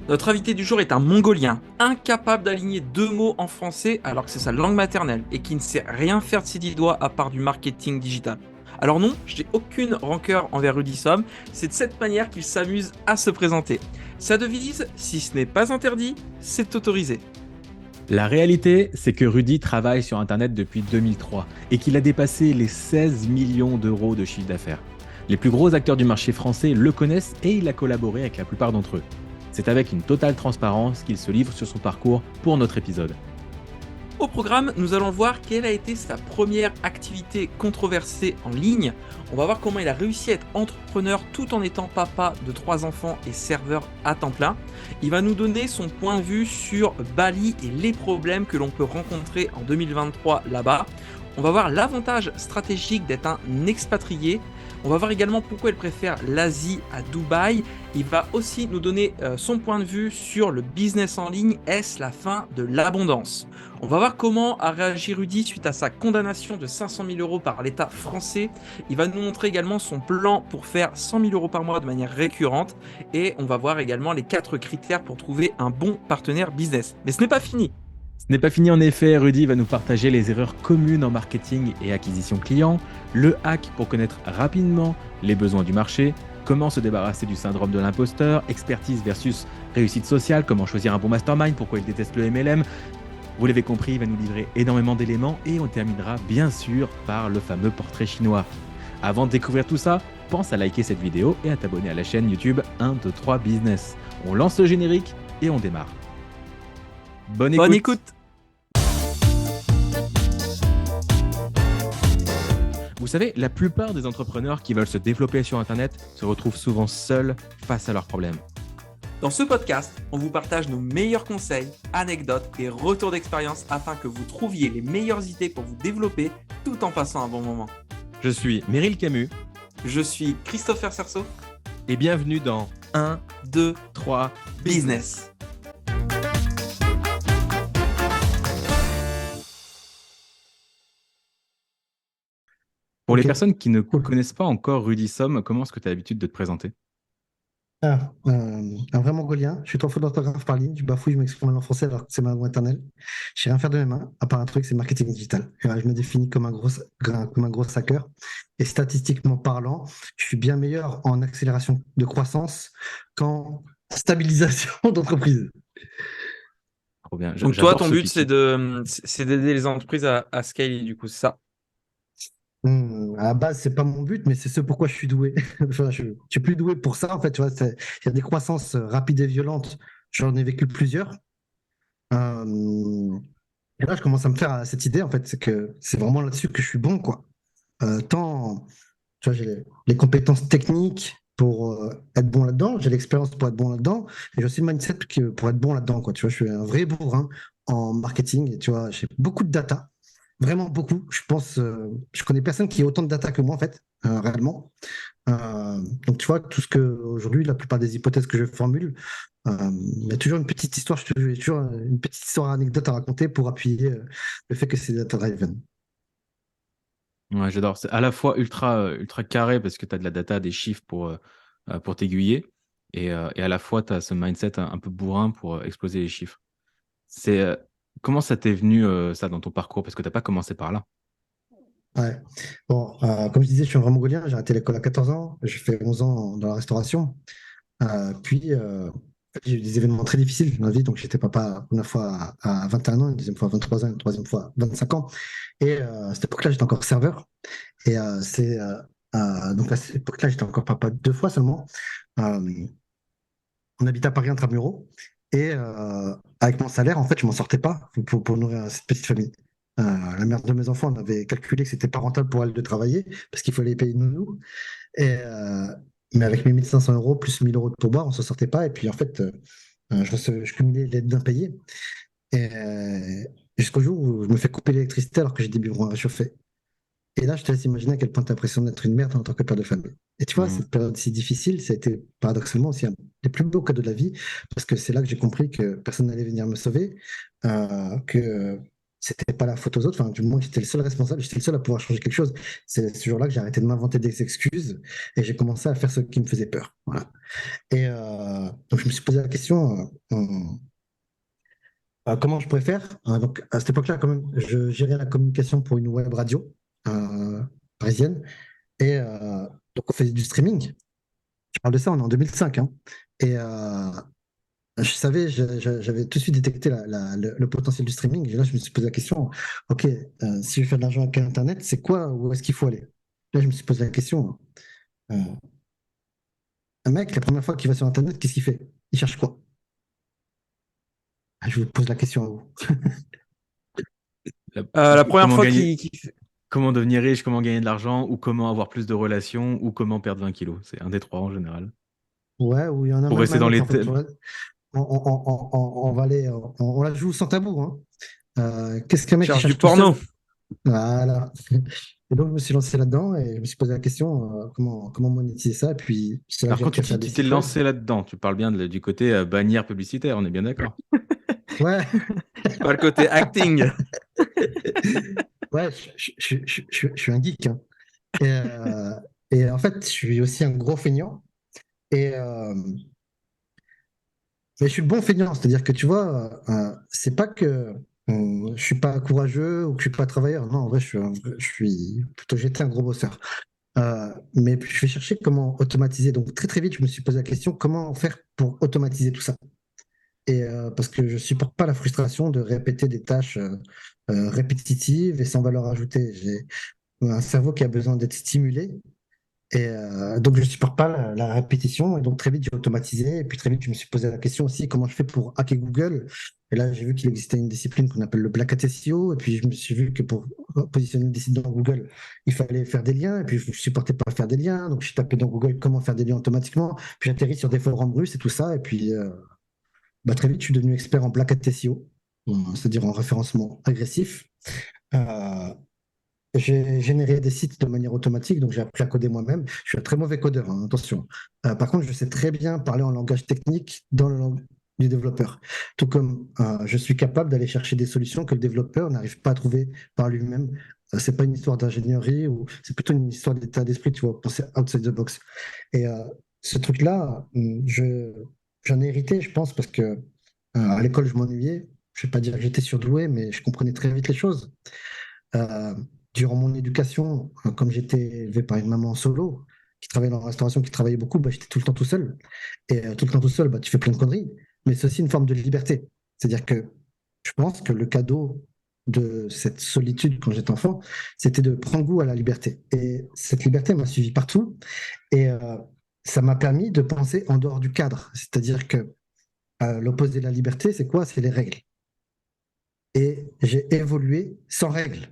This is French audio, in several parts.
Notre invité du jour est un Mongolien, incapable d'aligner deux mots en français alors que c'est sa langue maternelle et qui ne sait rien faire de ses 10 doigts à part du marketing digital. Alors non, je n'ai aucune rancœur envers Rudy Somme, c'est de cette manière qu'il s'amuse à se présenter. Sa devise, si ce n'est pas interdit, c'est autorisé. La réalité, c'est que Rudy travaille sur Internet depuis 2003 et qu'il a dépassé les 16 millions d'euros de chiffre d'affaires. Les plus gros acteurs du marché français le connaissent et il a collaboré avec la plupart d'entre eux. C'est avec une totale transparence qu'il se livre sur son parcours pour notre épisode. Au programme, nous allons voir quelle a été sa première activité controversée en ligne. On va voir comment il a réussi à être entrepreneur tout en étant papa de 3 enfants et serveur à temps plein. Il va nous donner son point de vue sur Bali et les problèmes que l'on peut rencontrer en 2023 là-bas. On va voir l'avantage stratégique d'être un expatrié. On va voir également pourquoi il préfère l'Asie à Dubaï. Il va aussi nous donner son point de vue sur le business en ligne. Est-ce la fin de l'abondance ? On va voir comment a réagi Rudy suite à sa condamnation de 500 000 euros par l'État français. Il va nous montrer également son plan pour faire 100 000 euros par mois de manière récurrente. Et on va voir également les 4 critères pour trouver un bon partenaire business. Mais ce n'est pas fini. Ce n'est pas fini en effet, Rudy va nous partager les erreurs communes en marketing et acquisition client, le hack pour connaître rapidement les besoins du marché, comment se débarrasser du syndrome de l'imposteur, expertise versus réussite sociale, comment choisir un bon mastermind, pourquoi il déteste le MLM. Vous l'avez compris, il va nous livrer énormément d'éléments et on terminera bien sûr par le fameux portrait chinois. Avant de découvrir tout ça, pense à liker cette vidéo et à t'abonner à la chaîne YouTube 1, 2, 3 Business. On lance le générique et on démarre. Bonne écoute. Bonne écoute. Vous savez, la plupart des entrepreneurs qui veulent se développer sur Internet se retrouvent souvent seuls face à leurs problèmes. Dans ce podcast, on vous partage nos meilleurs conseils, anecdotes et retours d'expérience afin que vous trouviez les meilleures idées pour vous développer tout en passant un bon moment. Je suis Meryl Camus Je suis Christopher Cerceau. et bienvenue dans 1, 2, 3 Business. Pour les Ok, personnes qui ne cool. connaissent pas encore Rudy Somme, comment est-ce que tu as l'habitude de te présenter? Un vrai mongolien. Je suis trop faute d'orthographe par ligne. Je bafouille, je m'exprime en français alors que c'est ma langue maternelle. Je sais rien faire de mes mains, à part un truc, c'est le marketing digital. Et voilà, je me définis comme un gros hacker. Et statistiquement parlant, je suis bien meilleur en accélération de croissance qu'en stabilisation d'entreprise. Trop bien. Donc toi, J'adore ton ce but, pitch. c'est d'aider les entreprises à scaler, du coup, c'est ça. À la base, c'est pas mon but, mais c'est ce pourquoi je suis doué. Enfin, je suis plus doué pour ça, en fait. Tu vois, il y a des croissances rapides et violentes. J'en ai vécu plusieurs. Euh, Et là, je commence à me faire cette idée, en fait, c'est que c'est vraiment là-dessus que je suis bon, quoi. Tant, tu vois, j'ai les compétences techniques pour être bon là-dedans, j'ai l'expérience pour être bon là-dedans, et j'ai aussi le mindset pour être bon là-dedans, quoi. Tu vois, je suis un vrai bourrin en marketing, et tu vois, j'ai beaucoup de data, vraiment beaucoup. Je pense, je connais personne qui ait autant de data que moi, en fait, réellement. Donc, tu vois, tout ce que aujourd'hui, la plupart des hypothèses que je formule, il y a toujours une petite histoire, j'ai toujours une petite histoire, anecdote à raconter pour appuyer le fait que c'est data-driven. Ouais, j'adore. C'est à la fois ultra carré parce que tu as de la data, des chiffres pour t'aiguiller et à la fois tu as ce mindset un peu bourrin pour exploser les chiffres. C'est, comment ça t'est venu ça dans ton parcours? Parce que tu n'as pas commencé par là. Ouais. Bon, comme je disais, je suis un vrai mongolien, j'ai arrêté l'école à 14 ans, j'ai fait 11 ans dans la restauration. Puis, j'ai eu des événements très difficiles dans ma vie, donc j'étais papa la première fois à 21 ans, une deuxième fois à 23 ans, une troisième fois à 25 ans. Et à cette époque-là, j'étais encore serveur. Et donc à cette époque-là, j'étais encore papa 2 fois seulement. Euh, on habitait à Paris intramuros. Et avec mon salaire, en fait, je m'en sortais pas pour nourrir cette petite famille. La mère de mes enfants, on avait calculé que c'était pas rentable pour elle de travailler parce qu'il fallait payer une nounou. Et, mais avec mes 1 500 euros plus 1 000 euros de pourboire, on s'en sortait pas. Et puis en fait, je cumulais l'aide d'impayé. Et jusqu'au jour où je me fais couper l'électricité alors que j'ai des biberons à réchauffer. Et là, je te laisse imaginer à quel point tu as l'impression d'être une merde en tant que père de famille. Et tu vois, Mhm. cette période si difficile, ça a été paradoxalement aussi un des plus beaux cadeaux de la vie, parce que c'est là que j'ai compris que personne n'allait venir me sauver, que c'était pas la faute aux autres. Enfin, du moins, j'étais le seul responsable, j'étais le seul à pouvoir changer quelque chose. C'est ce jour-là que j'ai arrêté de m'inventer des excuses et j'ai commencé à faire ce qui me faisait peur. Voilà. Et donc, je me suis posé la question comment je pourrais faire. Donc, à cette époque-là, quand même, je gérais la communication pour une web radio euh, parisienne. Et donc, on faisait du streaming. Je parle de ça, on est en 2005. Hein. Et je savais, j'avais tout de suite détecté le potentiel du streaming. Et là, je me suis posé la question, OK, si je veux faire de l'argent avec Internet, c'est quoi, où est-ce qu'il faut aller? Là, je me suis posé la question, euh, un mec, la première fois qu'il va sur Internet, qu'est-ce qu'il fait? Il cherche quoi? Ah, je vous pose la question à vous. La première Comment fois gagner, qu'il comment devenir riche, comment gagner de l'argent, ou comment avoir plus de relations, ou comment perdre 20 kilos. C'est un des trois en général. Ouais, ou il y en a Pour même rester un dans autre, les en fait. thèmes. On va aller, on la joue sans tabou. Hein. Qu'est-ce qu'un mec qui cherche du cherche tout porno. seul? Voilà. Et donc, je me suis lancé là-dedans et je me suis posé la question comment monétiser ça. Et puis, c'est là que Alors j'ai quand appris tu à faire dis des tu t'es sites web. lancé là-dedans, tu parles bien du côté bannière publicitaire, on est bien d'accord. Ouais, Pas le côté acting. ouais, je suis un geek. Hein. Et, et en fait, je suis aussi un gros feignant. Et, mais je suis le bon feignant, c'est-à-dire que tu vois, c'est pas que je suis pas courageux ou que je suis pas travailleur. Non, en vrai, je suis plutôt j'étais un gros bosseur. Mais je vais chercher comment automatiser. Donc très très vite, je me suis posé la question comment faire pour automatiser tout ça. Et parce que je supporte pas la frustration de répéter des tâches répétitives et sans valeur ajoutée. J'ai un cerveau qui a besoin d'être stimulé. Et donc, je ne supporte pas la répétition. Et donc, très vite, j'ai automatisé. Et puis, très vite, je me suis posé la question aussi comment je fais pour hacker Google. Et là, j'ai vu qu'il existait une discipline qu'on appelle le Black Hat SEO. Et puis, je me suis vu que pour positionner des sites dans Google, il fallait faire des liens. Et puis, je ne supportais pas faire des liens. Donc, je tapé dans Google comment faire des liens automatiquement. Puis, j'atterris sur des forums russes et tout ça. Et puis, très vite, je suis devenu expert en Black Hat SEO, c'est-à-dire en référencement agressif. Euh, j'ai généré des sites de manière automatique, donc j'ai appris à coder moi-même. Je suis un très mauvais codeur, hein, attention. Par contre, je sais très bien parler en langage technique dans le langage du développeur. Tout comme je suis capable d'aller chercher des solutions que le développeur n'arrive pas à trouver par lui-même. C'est pas une histoire d'ingénierie, ou c'est plutôt une histoire d'état d'esprit, tu vois, penser outside the box. Et ce truc-là, j'en ai hérité, je pense, parce que à l'école, je m'ennuyais. Je vais pas dire que j'étais surdoué, mais je comprenais très vite les choses. Euh, Durant mon éducation, comme j'étais élevé par une maman solo qui travaillait dans la restauration, qui travaillait beaucoup, j'étais tout le temps tout seul. Et tout le temps tout seul, tu fais plein de conneries. Mais c'est aussi une forme de liberté. C'est-à-dire que je pense que le cadeau de cette solitude quand j'étais enfant, c'était de prendre goût à la liberté. Et cette liberté m'a suivi partout. Et ça m'a permis de penser en dehors du cadre. C'est-à-dire que l'opposé de la liberté, c'est quoi? C'est les règles. Et j'ai évolué sans règles.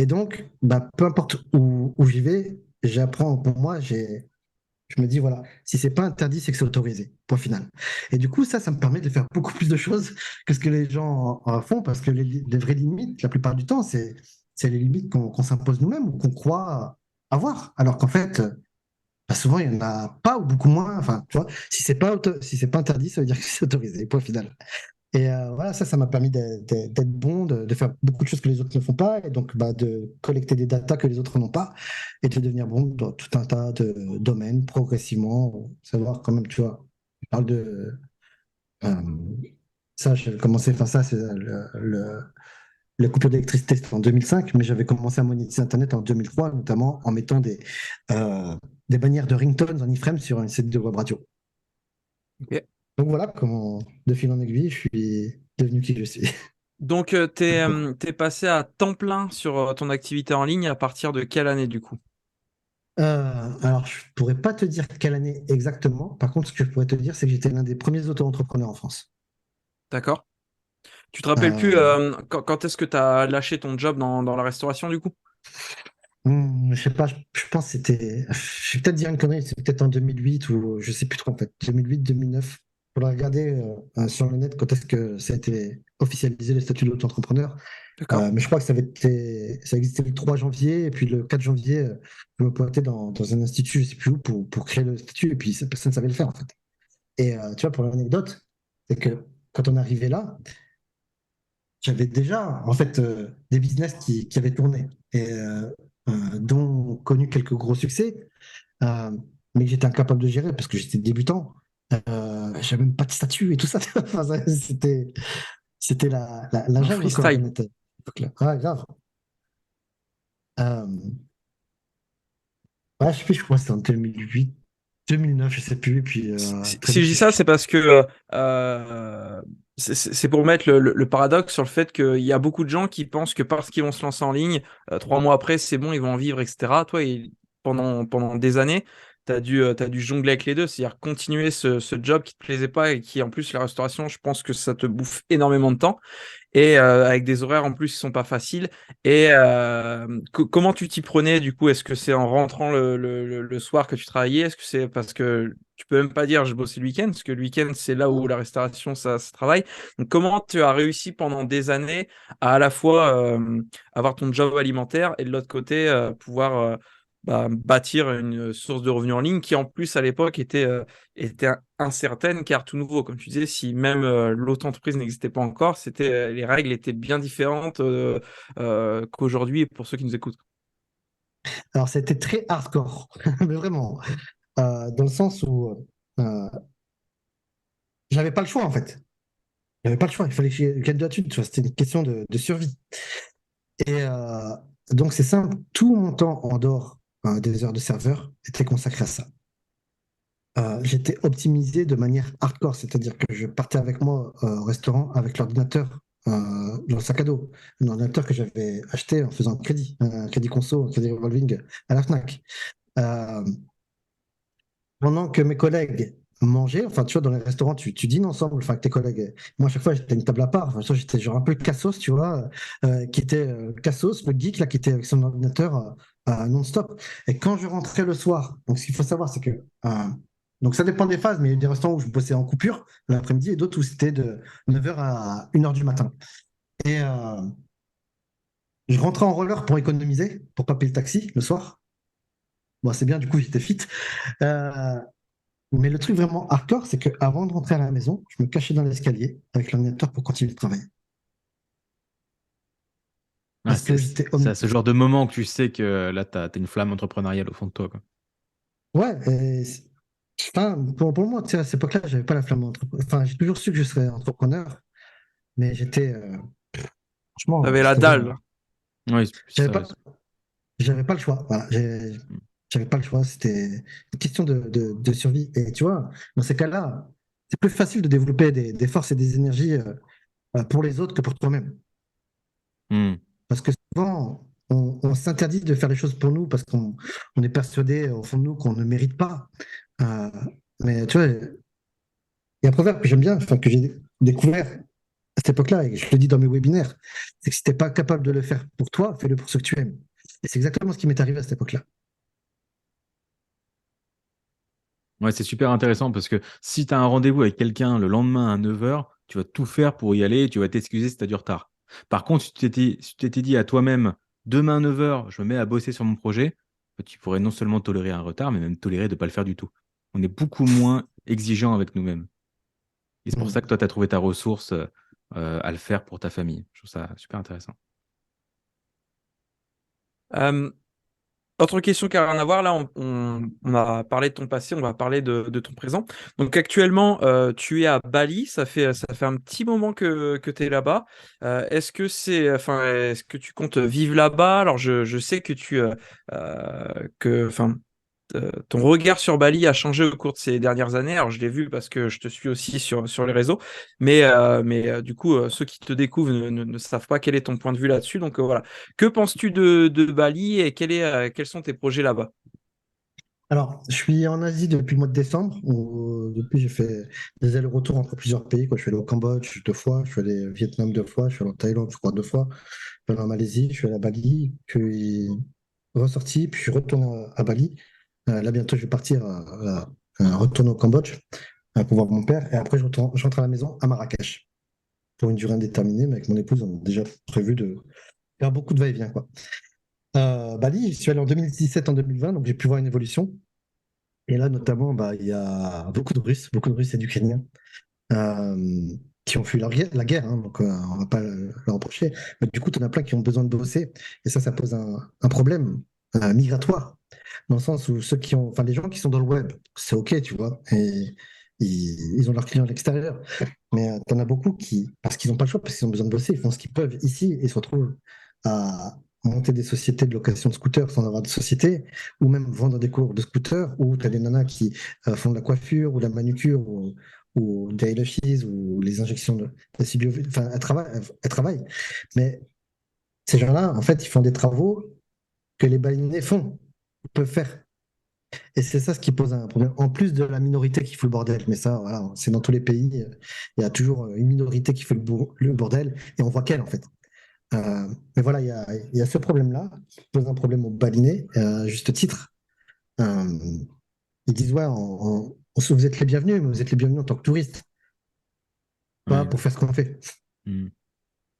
Et donc, peu importe où j'y vais, j'apprends pour moi, je me dis, voilà, si c'est pas interdit, c'est que c'est autorisé. Point final. Et du coup, ça me permet de faire beaucoup plus de choses que ce que les gens font, parce que les vraies limites, la plupart du temps, c'est les limites qu'on s'impose nous-mêmes ou qu'on croit avoir. Alors qu'en fait, souvent, il n'y en a pas ou beaucoup moins. Enfin, tu vois, si c'est pas interdit, ça veut dire que c'est autorisé. Point final. Et voilà, ça m'a permis d'être bon, de faire beaucoup de choses que les autres ne font pas, et donc de collecter des datas que les autres n'ont pas, et de devenir bon dans tout un tas de domaines progressivement. Savoir quand même, tu vois, je parle de euh, ça, j'ai commencé, enfin ça, c'est la coupure d'électricité, c'était en 2005, mais j'avais commencé à monétiser Internet en 2003, notamment en mettant des bannières de ringtones en iframe sur un site de web radio. Ok. Donc voilà comment, de fil en aiguille, je suis devenu qui je suis. Donc, t'es passé à temps plein sur ton activité en ligne à partir de quelle année du coup? Alors, je pourrais pas te dire quelle année exactement. Par contre, ce que je pourrais te dire, c'est que j'étais l'un des premiers auto-entrepreneurs en France. D'accord. Tu te rappelles plus Euh, quand est-ce que tu as lâché ton job dans la restauration du coup? je sais pas, je pense que c'était. Je vais peut-être dire une connerie, c'est peut-être en 2008 ou je sais plus trop en fait. 2008, 2009. Il faudra regarder sur le net quand est-ce que ça a été officialisé le statut d'auto-entrepreneur. D'accord. Mais je crois que ça existait le 3 janvier et puis le 4 janvier, je me pointais dans un institut, je sais plus où, pour créer le statut et puis personne ne savait le faire en fait. Et tu vois, pour l'anecdote, c'est que quand on est arrivé là, j'avais déjà en fait des business qui avaient tourné et dont connu quelques gros succès, euh, mais que j'étais incapable de gérer parce que j'étais débutant. J'avais même pas de statut et tout ça. Enfin, c'était la En jungle encore à freestyle. cette époque-là. Ouais, grave. Euh, ouais, je sais plus, je crois que c'était en 2008, 2009, je sais plus. Et puis très Si vite, je dis ça, c'est parce que c'est pour mettre le paradoxe sur le fait qu'il y a beaucoup de gens qui pensent que parce qu'ils vont se lancer en ligne, 3 mois après, c'est bon, ils vont en vivre, etc. Toi, pendant des années, t'as dû jongler avec les deux, c'est-à-dire continuer ce job qui te plaisait pas et qui, en plus, la restauration, je pense que ça te bouffe énormément de temps et avec des horaires en plus qui sont pas faciles. Et comment tu t'y prenais du coup? Est-ce que c'est en rentrant le soir que tu travaillais? Est-ce que c'est parce que tu peux même pas dire je bossais le week-end, parce que le week-end c'est là où la restauration ça se travaille. Donc comment tu as réussi pendant des années à la fois avoir ton job alimentaire et de l'autre côté pouvoir bâtir une source de revenus en ligne qui en plus à l'époque était incertaine car tout nouveau. Comme tu disais, si même l'auto-entreprise n'existait pas encore, les règles étaient bien différentes qu'aujourd'hui pour ceux qui nous écoutent. alors c'était très hardcore, mais vraiment, dans le sens où euh, j'avais pas le choix en fait. J'avais pas le choix, il fallait que je gagne de la thune, tu vois, c'était une question de survie. Et donc c'est simple, tout mon temps en dehors des heures de serveur était consacré à ça. J'étais optimisé de manière hardcore, c'est-à-dire que je partais avec moi au restaurant avec l'ordinateur dans le sac à dos, un ordinateur que j'avais acheté en faisant un crédit conso, un crédit revolving à la Fnac. Euh, Pendant que mes collègues mangeaient, enfin, tu vois, dans les restaurants, tu dînes ensemble, enfin, avec tes collègues. Moi, à chaque fois, j'étais une table à part. Enfin, j'étais genre un peu le cassos, tu vois, qui était cassos, le geek, là, qui était avec son ordinateur non-stop. Et quand je rentrais le soir, donc ce qu'il faut savoir, c'est que, donc ça dépend des phases, mais il y a eu des restaurants où je bossais en coupure l'après-midi et d'autres où c'était de 9h à 1h du matin. Et je rentrais en roller pour économiser, pour pas payer le taxi le soir. Bon, c'est bien, du coup, j'étais fit. Euh, Mais le truc vraiment hardcore, c'est qu'avant de rentrer à la maison, je me cachais dans l'escalier avec l'ordinateur pour continuer de travailler. Ouais, Parce que j'étais c'est à ce genre de moment que tu sais que là, t'as une flamme entrepreneuriale au fond de toi, quoi. Ouais, enfin, pour moi, tu sais, à cette époque-là, j'avais pas la flamme d'entrepreneur. Enfin, j'ai toujours su que je serais entrepreneur, mais franchement, T'avais la j'étais vraiment. dalle. Oui, c'est J'avais ça. pas, j'avais pas le choix. Voilà, j'avais pas le choix. C'était une question de survie. Et tu vois, dans ces cas-là, c'est plus facile de développer des forces et des énergies pour les autres que pour toi-même. Hmm. Parce que souvent, on s'interdit de faire les choses pour nous parce qu'on est persuadé au fond de nous qu'on ne mérite pas. Euh, mais tu vois, il y a un proverbe que j'aime bien, enfin, que j'ai découvert à cette époque-là, et je le dis dans mes webinaires, c'est que si tu n'es pas capable de le faire pour toi, fais-le pour ceux que tu aimes. Et c'est exactement ce qui m'est arrivé à cette époque-là. Ouais, c'est super intéressant parce que si tu as un rendez-vous avec quelqu'un le lendemain à 9h, tu vas tout faire pour y aller et tu vas t'excuser si tu as du retard. Par contre, si tu t'étais dit à toi-même, demain 9h, je me mets à bosser sur mon projet, tu pourrais non seulement tolérer un retard, mais même tolérer de ne pas le faire du tout. On est beaucoup moins exigeant avec nous-mêmes. Et c'est pour ça que Mm. toi, tu as trouvé ta ressource à le faire pour ta famille. Je trouve ça super intéressant. Euh, Autre question qui a rien à voir, là, on a parlé de ton passé, on va parler de ton présent. Donc actuellement, tu es à Bali, ça fait un petit moment que tu es là-bas. Est-ce que tu comptes vivre là-bas? Alors je sais que ton regard sur Bali a changé au cours de ces dernières années. Alors, je l'ai vu parce que je te suis aussi sur les réseaux. Mais du coup, ceux qui te découvrent ne savent pas quel est ton point de vue là-dessus. Donc, voilà. Que penses-tu de Bali et quels sont tes projets là-bas? Alors, je suis en Asie depuis le mois de décembre. Depuis, j'ai fait des allers-retours entre plusieurs pays, quoi. Je suis allé au Cambodge 2 fois, je suis allé au Vietnam 2 fois, je suis allé en Thaïlande, je crois, 2 fois, je suis allé en Malaisie, je suis allé à Bali, je suis ressorti, puis je suis retourné à Bali. Là, bientôt, je vais partir retourner au Cambodge pour voir mon père. Et après, je rentre à la maison à Marrakech pour une durée indéterminée. Mais avec mon épouse, on a déjà prévu de faire beaucoup de va-et-vient, quoi. Bali, je suis allé en 2017, en 2020, donc j'ai pu voir une évolution. Et là, notamment, bah, il y a beaucoup de Russes et d'Ukrainiens. Euh, qui ont fui la guerre, hein, donc on va pas le reprocher. Mais du coup, tu en as plein qui ont besoin de bosser, et ça pose un problème migratoire, dans le sens où enfin, les gens qui sont dans le web, c'est OK, tu vois, et ils ont leurs clients à l'extérieur. Mais tu en as beaucoup qui, parce qu'ils n'ont pas le choix, parce qu'ils ont besoin de bosser, ils font ce qu'ils peuvent ici et se retrouvent à monter des sociétés de location de scooters sans avoir de société, ou même vendre des cours de scooters, ou tu as des nanas qui font de la coiffure ou de la manucure ou des eyelashes ou les injections d'acide UV. Enfin, elles travaillent. Mais ces gens-là, en fait, ils font des travaux que les balinés font, peuvent faire. Et c'est ça ce qui pose un problème. En plus de la minorité qui fout le bordel. Mais ça, voilà, c'est dans tous les pays. Il y a toujours une minorité qui fait le bordel. Et on voit qu'elle, en fait. Mais voilà, il y a ce problème-là qui pose un problème aux balinés, à juste titre. Euh, Ils disent, ouais, vous êtes les bienvenus, mais vous êtes les bienvenus en tant que touristes, pas Ouais. pour faire ce qu'on fait. Mm.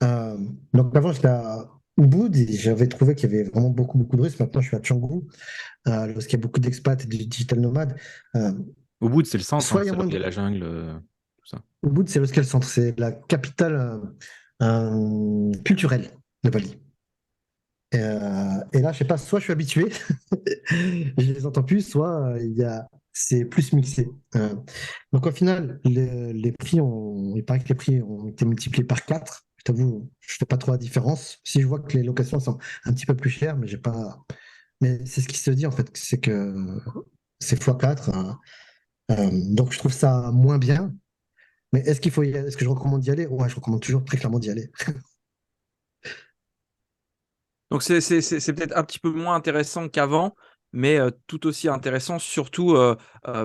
Euh, donc avant, j'étais à Ubud et j'avais trouvé qu'il y avait vraiment beaucoup, beaucoup de risques. Maintenant, je suis à Canggu, parce qu'il y a beaucoup d'expats et de digital nomades. Euh, Ubud, c'est le centre, hein, Soit il y a c'est là moins où il y a de... la jungle, tout ça. Ubud, c'est le Scale Centre, c'est la capitale culturelle de Bali. Et là, je sais pas, soit je suis habitué, je les entends plus, soit c'est plus mixé. Donc au final, les prix il paraît que les prix ont été multipliés par 4. Je t'avoue, je fais pas trop la différence. Si je vois que les locations sont un petit peu plus chères, mais j'ai pas. Mais c'est ce qui se dit en fait, c'est que c'est x4. Donc je trouve ça moins bien. Mais est-ce qu'il faut est-ce que je recommande d'y aller? Ouais, je recommande toujours très clairement d'y aller. Donc c'est peut-être un petit peu moins intéressant qu'avant, mais tout aussi intéressant, surtout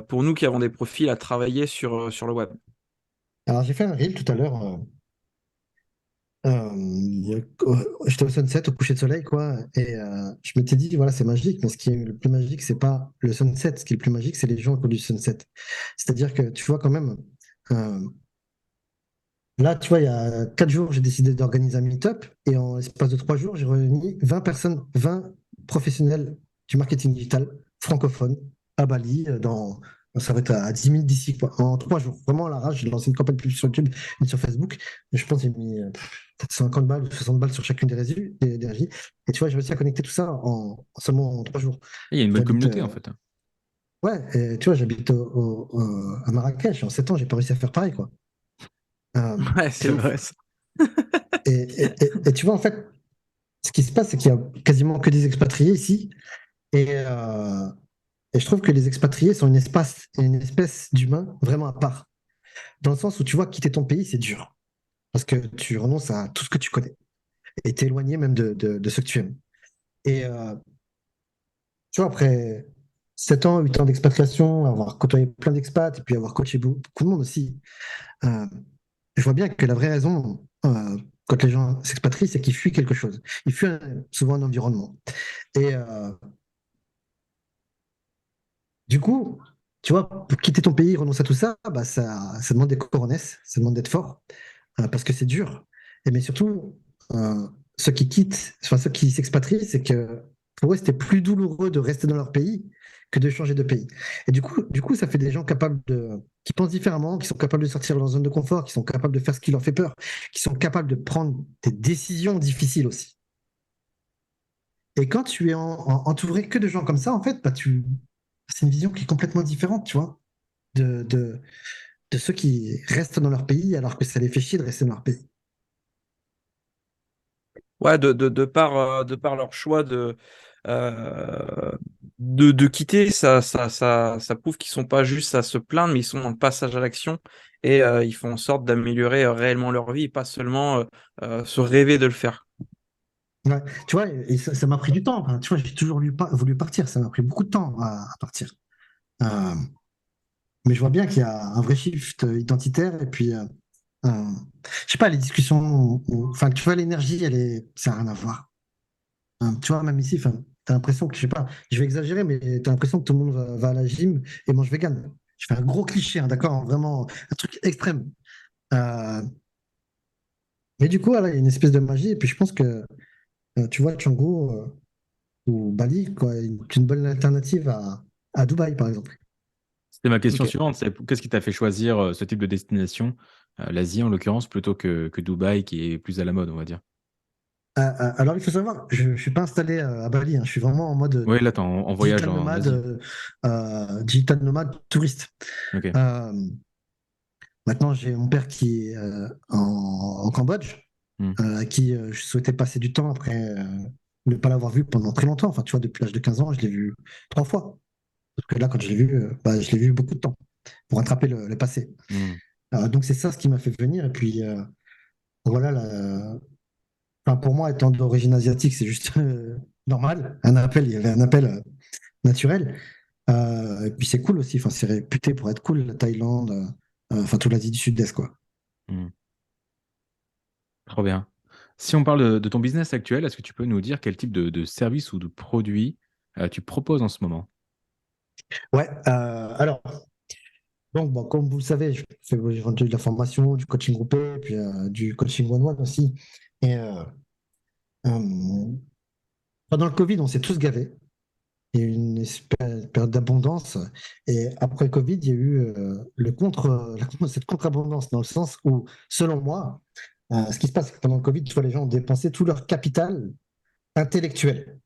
pour nous qui avons des profils à travailler sur le web. Alors j'ai fait un reel tout à l'heure. J'étais au sunset, au coucher de soleil, quoi, et je m'étais dit, voilà, c'est magique, mais ce qui est le plus magique, c'est pas le sunset, ce qui est le plus magique, c'est les gens autour du sunset. C'est-à-dire que tu vois quand même, euh, là, tu vois, il y a 4 jours, j'ai décidé d'organiser un meet-up, et en l'espace de 3 jours, j'ai réuni 20 personnes, 20 professionnels du marketing digital francophones à Bali, ça va être à 10 000 d'ici, quoi, en 3 jours. Vraiment, à l'arrache, j'ai lancé une campagne publique sur YouTube, une sur Facebook, et je pense que j'ai mis peut-être 50 balles ou 60 balles sur chacune des régies. Et tu vois, j'ai réussi à connecter tout ça seulement en 3 jours. Il y a une bonne J'habite, communauté, en fait. ouais, et tu vois, j'habite à Marrakech, en 7 ans, j'ai pas réussi à faire pareil, quoi. Euh, Ouais, c'est c'est ouf. vrai ça. Et tu vois, en fait, ce qui se passe, c'est qu'il y a quasiment que des expatriés ici. Et, euh, et je trouve que les expatriés sont une espèce d'humain vraiment à part. Dans le sens où tu vois, quitter ton pays, c'est dur. Parce que tu renonces à tout ce que tu connais. Et t'es éloigné même de ce que tu aimes. Et tu vois, après 7 ans, 8 ans d'expatriation, avoir côtoyé plein d'expats et puis avoir coaché beaucoup de monde aussi, euh, je vois bien que la vraie raison, quand les gens s'expatrient, c'est qu'ils fuient quelque chose. Ils fuient souvent un environnement. Et du coup, tu vois, pour quitter ton pays, renoncer à tout ça, bah ça demande des coronesses, ça demande d'être fort, parce que c'est dur. Mais surtout, ceux qui quittent, enfin ceux qui s'expatrient, c'est que pour eux, c'était plus douloureux de rester dans leur pays que de changer de pays. Et du coup, ça fait des gens qui pensent différemment, qui sont capables de sortir de leur zone de confort, qui sont capables de faire ce qui leur fait peur, qui sont capables de prendre des décisions difficiles aussi. Et quand tu es entouré que de gens comme ça, en fait, bah, c'est une vision qui est complètement différente, tu vois, de, de, de ceux qui restent dans leur pays alors que ça les fait chier de rester dans leur pays. Ouais, de par leur choix de quitter, ça prouve qu'ils sont pas juste à se plaindre, mais ils sont dans le passage à l'action et ils font en sorte d'améliorer réellement leur vie et pas seulement se rêver de le faire. Ouais. Tu vois, et ça m'a pris du temps. Enfin, tu vois, j'ai toujours voulu partir. Ça m'a pris beaucoup de temps à partir. Euh, mais je vois bien qu'il y a un vrai shift identitaire. Et puis, je sais pas, les discussions, enfin, tu vois, l'énergie, ça n'a rien à voir. Tu vois, même ici, enfin, t'as l'impression que, je sais pas, je vais exagérer, mais t'as l'impression que tout le monde va à la gym et mange vegan. Je fais un gros cliché, hein, d'accord, hein, vraiment, un truc extrême. Euh, mais du coup, voilà, il y a une espèce de magie. Et puis, je pense que, tu vois, Canggu ou Bali, quoi, est une bonne alternative à Dubaï, par exemple. C'était ma question Ok. suivante, c'est qu'est-ce qui t'a fait choisir ce type de destination l'Asie en l'occurrence, plutôt que Dubaï qui est plus à la mode, on va dire. Alors, il faut savoir, je ne suis pas installé à Bali, hein. Je suis vraiment en mode Oui, là, t'es en voyage en Asie. digital nomade touriste. Ok. Euh, Maintenant, j'ai mon père qui est en Cambodge, Hmm. à qui je souhaitais passer du temps après ne pas l'avoir vu pendant très longtemps. Enfin, tu vois, depuis l'âge de 15 ans, je l'ai vu 3 fois. Parce que là, quand je l'ai vu, je l'ai vu beaucoup de temps pour rattraper le passé. Hmm. Donc, c'est ça ce qui m'a fait venir. Et puis, voilà, enfin, pour moi, étant d'origine asiatique, c'est juste normal. Il y avait un appel naturel. Et puis, c'est cool aussi. Enfin, c'est réputé pour être cool, la Thaïlande, enfin, toute l'Asie du Sud-Est, quoi. Hmm. Trop bien. Si on parle de ton business actuel, est-ce que tu peux nous dire quel type de service ou de produit tu proposes en ce moment? Ouais, alors, donc, bon, comme vous le savez, j'ai vendu de la formation, du coaching groupé, puis du coaching one-one aussi. Et euh, pendant le Covid, on s'est tous gavés. Il y a eu une période d'abondance. Et après le Covid, il y a eu cette contre-abondance, dans le sens où, selon moi, ce qui se passe, c'est que pendant le Covid, tu vois, les gens ont dépensé tout leur capital intellectuel.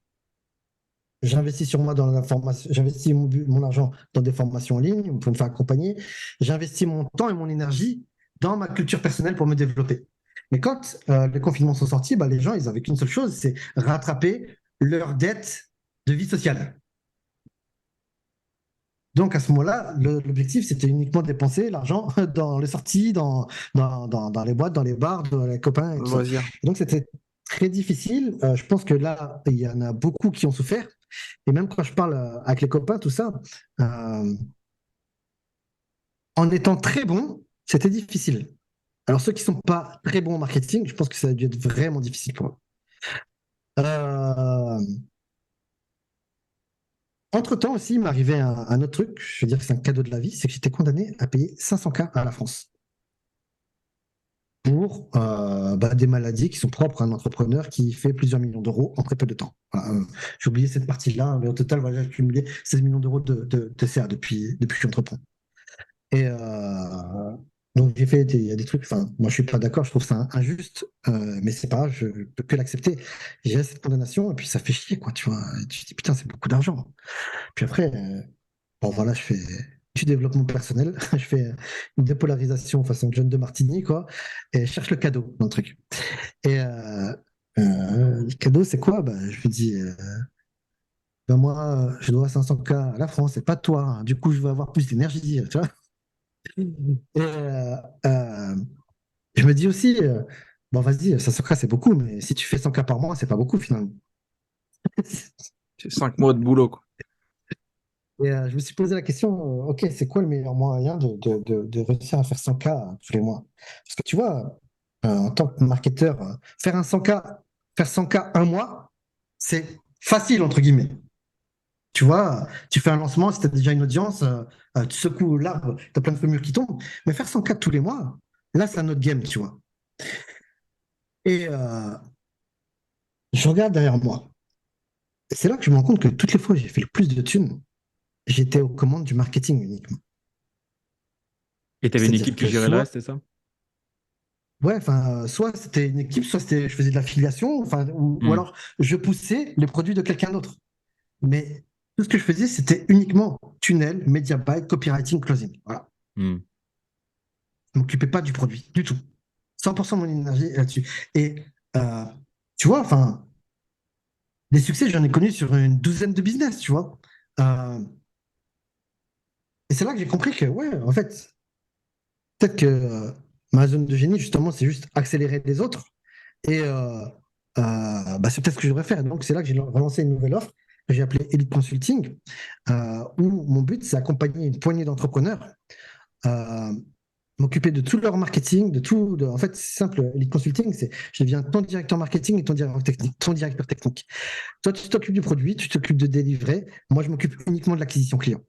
J'investis sur moi dans la formation, j'investis mon argent dans des formations en ligne pour me faire accompagner. J'investis mon temps et mon énergie dans ma culture personnelle pour me développer. Mais quand les confinements sont sortis, les gens, ils n'avaient qu'une seule chose, c'est rattraper leur dette de vie sociale. Donc à ce moment-là, l'objectif, c'était uniquement de dépenser l'argent dans les sorties, dans les boîtes, dans les bars, dans les copains et tout ça. Loisir. Et donc c'était très difficile. Je pense que là, il y en a beaucoup qui ont souffert. Et même quand je parle avec les copains, tout ça, euh, en étant très bon, c'était difficile. Alors ceux qui sont pas très bons en marketing, je pense que ça a dû être vraiment difficile pour eux. Euh, Entre-temps aussi, il m'arrivait un autre truc, je veux dire que c'est un cadeau de la vie, c'est que j'étais condamné à payer 500K à la France pour des maladies qui sont propres à un entrepreneur qui fait plusieurs millions d'euros en très peu de temps. Voilà, j'ai oublié cette partie-là, hein, mais au total, voilà, j'ai cumulé 16 millions d'euros de CA depuis que j'entreprends. Et donc, il y a des trucs, enfin, moi je suis pas d'accord, je trouve ça injuste, mais c'est pas grave, je peux que l'accepter. J'ai cette condamnation, et puis ça fait chier, quoi, tu vois. Et tu te dis, putain, c'est beaucoup d'argent. Puis après, bon, voilà, je fais du développement personnel, je fais une dépolarisation façon John de Martini, quoi, et je cherche le cadeau dans le truc. Et le cadeau, c'est quoi? Je lui dis, moi, je dois 500K à la France, et pas toi, hein. Du coup, je veux avoir plus d'énergie, tu vois. Et euh, je me dis aussi, bon, vas-y, 500K, c'est beaucoup, mais si tu fais 100K par mois, c'est pas beaucoup finalement. C'est 5 mois de boulot, quoi. Et je me suis posé la question, ok, c'est quoi le meilleur moyen de réussir à faire 100K tous les mois? Parce que tu vois, en tant que marketeur, faire 100K un mois, c'est facile, entre guillemets. Tu vois, tu fais un lancement, si tu as déjà une audience, tu secoues l'arbre, tu as plein de feuilles qui tombent. Mais faire 100K tous les mois, là, c'est un autre game, tu vois. Et je regarde derrière moi. Et c'est là que je me rends compte que toutes les fois où j'ai fait le plus de thunes, j'étais aux commandes du marketing uniquement. Et tu avais une C'est-à-dire équipe qui que gérait le soit reste, c'est ça? Ouais, enfin, soit c'était une équipe, soit je faisais de l'affiliation, enfin, ou Hmm. alors je poussais les produits de quelqu'un d'autre. Mais tout ce que je faisais, c'était uniquement tunnel, media buy, copywriting, closing. Voilà. Hmm. Je m'occupais pas du produit, du tout. 100% de mon énergie est là-dessus. Et euh, tu vois, enfin, des succès, j'en ai connu sur une douzaine de business, tu vois. Euh, et c'est là que j'ai compris que, ouais, en fait, peut-être que ma zone de génie, justement, c'est juste accélérer les autres. Et c'est peut-être ce que je devrais faire. Donc, c'est là que j'ai relancé une nouvelle offre que j'ai appelée Elite Consulting, où mon but, c'est accompagner une poignée d'entrepreneurs, euh, m'occuper de tout leur marketing, en fait, c'est simple, Elite Consulting, je deviens ton directeur marketing et ton directeur technique. Toi, tu t'occupes du produit, tu t'occupes de délivrer. Moi, je m'occupe uniquement de l'acquisition client.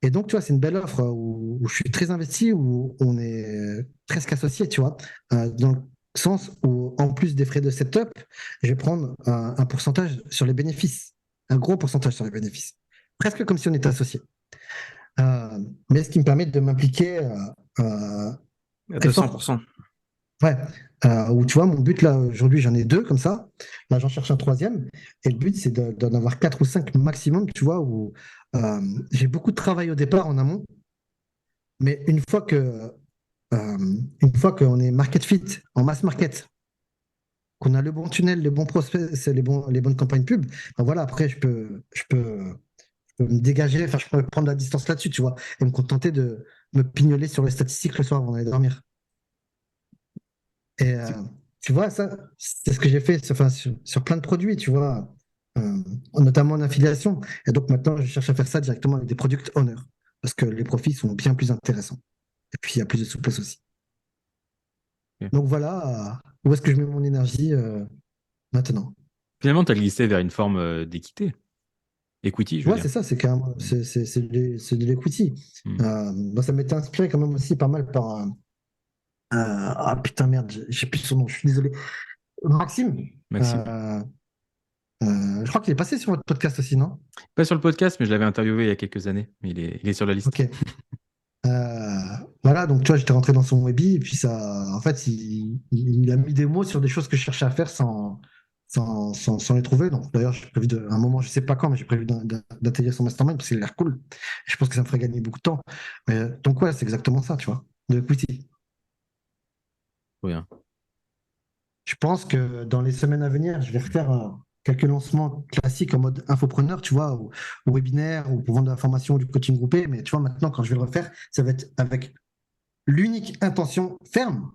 Et donc, tu vois, c'est une belle offre où je suis très investi, où on est presque associé, tu vois, dans le sens où, en plus des frais de setup, je vais prendre un pourcentage sur les bénéfices, un gros pourcentage sur les bénéfices, presque comme si on était associé. Mais ce qui me permet de m'impliquer À très fort. 200%. Ouais. Où tu vois, mon but là, aujourd'hui, j'en ai deux comme ça. Là, j'en cherche un troisième. Et le but, c'est d'en avoir quatre ou cinq maximum, tu vois, où euh, j'ai beaucoup de travail au départ en amont. Mais une fois qu'on est market fit, en mass market, qu'on a le bon tunnel, les bons prospects, c'est les bonnes campagnes pub, ben voilà, après, je peux me dégager, enfin, je peux prendre la distance là-dessus, tu vois, et me contenter de me pignoler sur les statistiques le soir avant d'aller dormir. Et C'est tu vois, ça, c'est ce que j'ai fait enfin, sur plein de produits, tu vois, euh, notamment en affiliation. Et donc maintenant, je cherche à faire ça directement avec des product owners, parce que les profits sont bien plus intéressants. Et puis, il y a plus de souplesse aussi. ok. Donc voilà, où est-ce que je mets mon énergie maintenant. Finalement, tu as glissé vers une forme d'équité. Equity, je veux Ouais, dire. c'est ça, c'est carrément, Mm. c'est de l'equity. Mm. Moi, ça m'était inspiré quand même aussi pas mal par. Ah putain, merde, j'ai plus son nom, je suis désolé. Maxime, Maxime. euh, je crois qu'il est passé sur votre podcast aussi, non? Pas sur le podcast, mais je l'avais interviewé il y a quelques années. Mais il est sur la liste. Ok. Voilà, donc tu vois, j'étais rentré dans son webby et puis ça, en fait, il a mis des mots sur des choses que je cherchais à faire sans les trouver. Donc d'ailleurs, j'ai prévu un moment, je sais pas quand, mais j'ai prévu d'atterrir son mastermind parce qu'il a l'air cool. Je pense que ça me ferait gagner beaucoup de temps. Mais, donc ouais, c'est exactement ça, tu vois, de equity. Trop bien. Je pense que dans les semaines à venir, je vais refaire quelques lancements classiques en mode infopreneur, tu vois, ou webinaire, ou pour vendre de la formation ou du coaching groupé. Mais tu vois, maintenant, quand je vais le refaire, ça va être avec l'unique intention ferme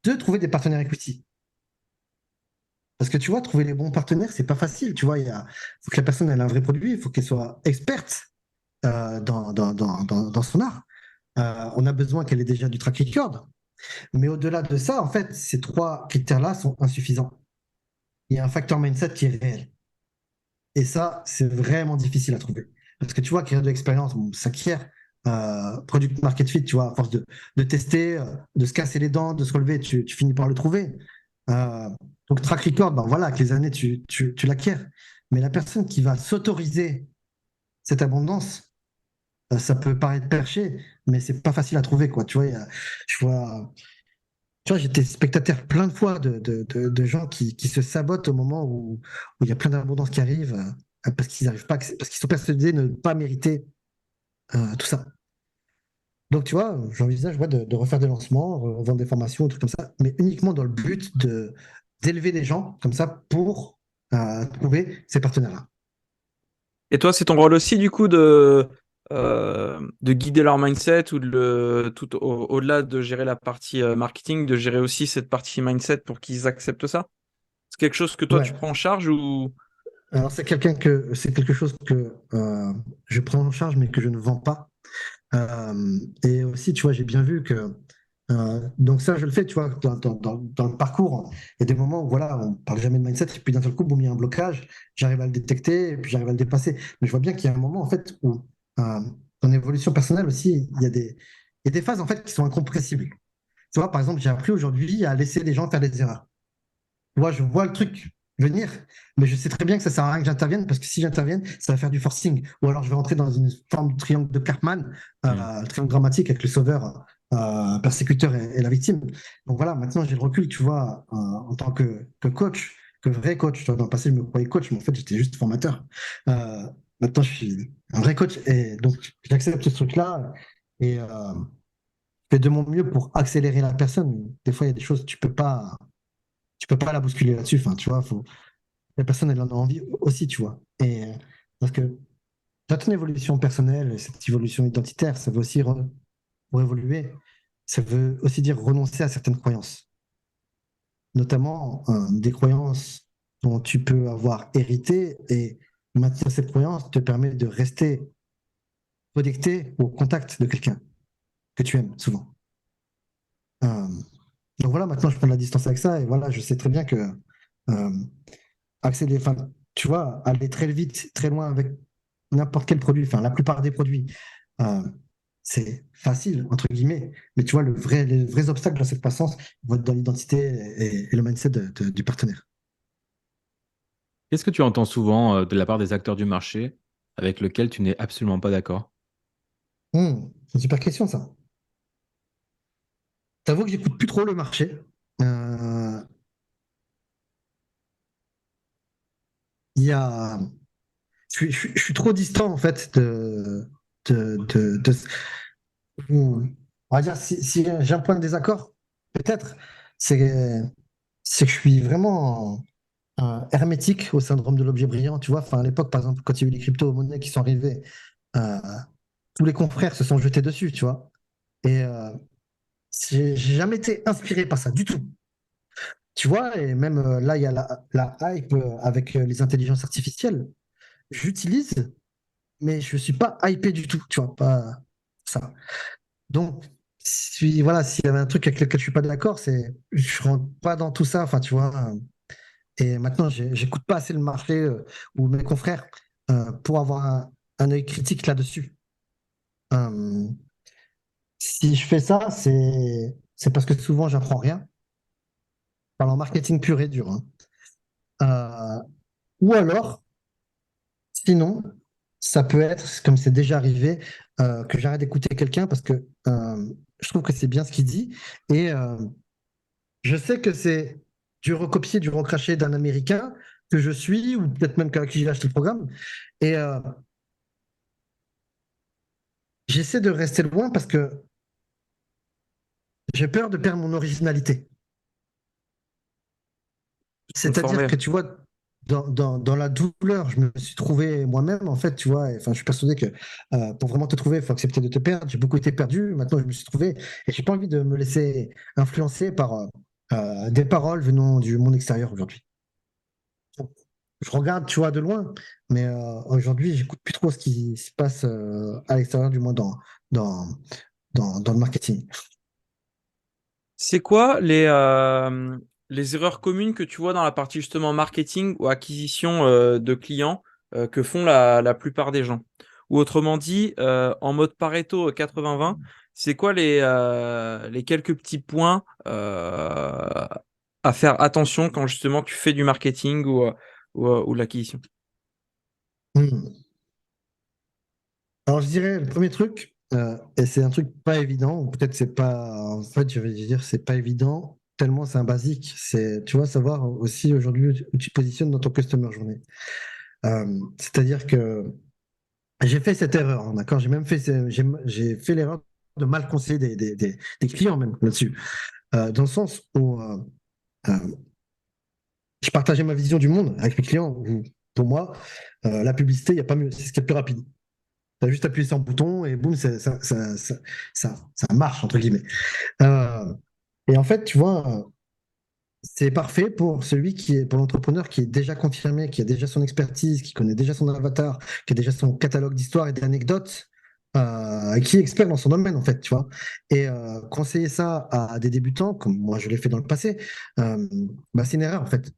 de trouver des partenaires equity. Parce que tu vois, trouver les bons partenaires, c'est pas facile. Tu vois, faut que la personne ait un vrai produit, il faut qu'elle soit experte dans son art. On a besoin qu'elle ait déjà du track record. Mais au-delà de ça, en fait, ces trois critères-là sont insuffisants. Il y a un facteur mindset qui est réel. Et ça, c'est vraiment difficile à trouver. Parce que tu vois, acquérir de l'expérience, bon, ça s'acquiert. Product market fit, tu vois, à force de tester, de se casser les dents, de se relever, tu finis par le trouver. Euh, donc, track record, ben voilà, avec les années, tu l'acquiers. Mais la personne qui va s'autoriser cette abondance, ça peut paraître perché, mais c'est pas facile à trouver, quoi. Tu vois, je vois, tu vois, j'étais spectateur plein de fois de gens qui se sabotent au moment où il y a plein d'abondance qui arrive parce qu'ils arrivent pas, parce qu'ils sont persuadés de ne pas mériter tout ça. Donc, tu vois, j'envisage ouais, de refaire des lancements, vendre des formations, des trucs comme ça, mais uniquement dans le but d'élever les gens comme ça pour trouver ces partenaires-là. Et toi, c'est ton rôle aussi, du coup, de guider leur mindset ou au-delà de gérer la partie marketing, de gérer aussi cette partie mindset pour qu'ils acceptent ça? C'est quelque chose que toi, tu Ouais. prends en charge ou... Alors, c'est quelque chose que je prends en charge, mais que je ne vends pas. Et aussi, tu vois, j'ai bien vu que donc ça, je le fais, tu vois, dans le parcours. Il y a des moments où, voilà, on parle jamais de mindset, et puis d'un seul coup, boum, il y a un blocage, j'arrive à le détecter, et puis j'arrive à le dépasser. Mais je vois bien qu'il y a un moment, en fait, où, en évolution personnelle aussi, il y a des phases, en fait, qui sont incompressibles. Tu vois, par exemple, j'ai appris aujourd'hui à laisser les gens faire des erreurs. Moi, je vois le truc venir, mais je sais très bien que ça sert à rien que j'intervienne parce que si j'intervienne, ça va faire du forcing. Ou alors je vais rentrer dans une forme de triangle de Karpman, Mm. triangle dramatique avec le sauveur, persécuteur et la victime. Donc voilà, maintenant j'ai le recul, tu vois, en tant que coach, que vrai coach. Tu vois, dans le passé, je me croyais coach, mais en fait, j'étais juste formateur. Maintenant, je suis un vrai coach et donc j'accepte ce truc-là et je fais de mon mieux pour accélérer la personne. Des fois, il y a des choses que tu peux pas la bousculer là-dessus. Enfin, tu vois, la personne, elle en a envie aussi, tu vois. Et parce que dans ton évolution personnelle, cette évolution identitaire, ça veut aussi, pour évoluer, ça veut aussi dire renoncer à certaines croyances, notamment des croyances dont tu peux avoir hérité et maintenir cette croyance te permet de rester connecté au contact de quelqu'un que tu aimes souvent. Euh, donc voilà, maintenant je prends de la distance avec ça et voilà, je sais très bien que euh, accélérer, enfin, tu vois, aller très vite, très loin avec n'importe quel produit, enfin, la plupart des produits, euh, c'est facile, entre guillemets. Mais tu vois, les vrais obstacles dans cette passance vont être dans l'identité et le mindset du partenaire. Qu'est-ce que tu entends souvent de la part des acteurs du marché avec lequel tu n'es absolument pas d'accord? C'est une super question, ça. T'avoue que j'écoute plus trop le marché. Euh, Il y a, je suis trop distant en fait de on va dire si j'ai un point de désaccord, peut-être, c'est c'est que je suis vraiment hermétique au syndrome de l'objet brillant. Tu vois, enfin à l'époque, par exemple, quand il y a eu les crypto-monnaies qui sont arrivées, euh, tous les confrères se sont jetés dessus, tu vois. Et j'ai jamais été inspiré par ça du tout. Tu vois, et même là, il y a la hype avec les intelligences artificielles. J'utilise, mais je suis pas hypé du tout, tu vois, pas ça. Donc, si, voilà, s'il y avait un truc avec lequel je suis pas d'accord, c'est je rentre pas dans tout ça, enfin, tu vois. Et maintenant, j'écoute pas assez le marché ou mes confrères pour avoir un œil critique là-dessus. Euh, Si je fais ça, c'est parce que souvent, j'apprends rien. Je parle en marketing pur et dur, hein. Euh, ou alors, sinon, ça peut être, comme c'est déjà arrivé, que j'arrête d'écouter quelqu'un parce que je trouve que c'est bien ce qu'il dit. Et je sais que c'est du recopier, du recracher d'un Américain que je suis, ou peut-être même qu'à qui j'ai acheté le programme. Et j'essaie de rester loin parce que j'ai peur de perdre mon originalité. Me C'est-à-dire former. que tu vois, dans la douleur, je me suis trouvé moi-même, en fait, tu vois, et, enfin, je suis persuadé que pour vraiment te trouver, il faut accepter de te perdre. J'ai beaucoup été perdu, maintenant je me suis trouvé, et j'ai pas envie de me laisser influencer par des paroles venant du monde extérieur aujourd'hui. Je regarde, tu vois, de loin, mais aujourd'hui, j'écoute plus trop ce qui se passe à l'extérieur, du moins dans, dans le marketing. C'est quoi les erreurs communes que tu vois dans la partie justement marketing ou acquisition de clients que font la plupart des gens? Ou autrement dit, en mode Pareto 80-20, c'est quoi les quelques petits points à faire attention quand justement tu fais du marketing ou de l'acquisition? Hmm. Alors, je dirais, le premier truc, et c'est un truc pas évident, ou peut-être c'est pas, en fait, je vais dire, c'est pas évident, tellement c'est un basique, c'est, tu vois, savoir aussi aujourd'hui où tu te positionnes dans ton customer journée. C'est-à-dire que j'ai fait cette erreur, hein, d'accord? J'ai même fait, j'ai fait l'erreur de mal conseiller des clients même là-dessus. Dans le sens où euh, je partageais ma vision du monde avec mes clients, où pour moi, la publicité, il n'y a pas mieux, c'est ce qui est le plus rapide. Tu as juste appuyé sur un bouton et boum, ça marche, entre guillemets. Euh, et en fait, tu vois, c'est parfait pour celui qui est, pour l'entrepreneur qui est déjà confirmé, qui a déjà son expertise, qui connaît déjà son avatar, qui a déjà son catalogue d'histoires et d'anecdotes, qui est expert dans son domaine, en fait, tu vois. Et conseiller ça à des débutants, comme moi je l'ai fait dans le passé, bah, c'est une erreur, en fait.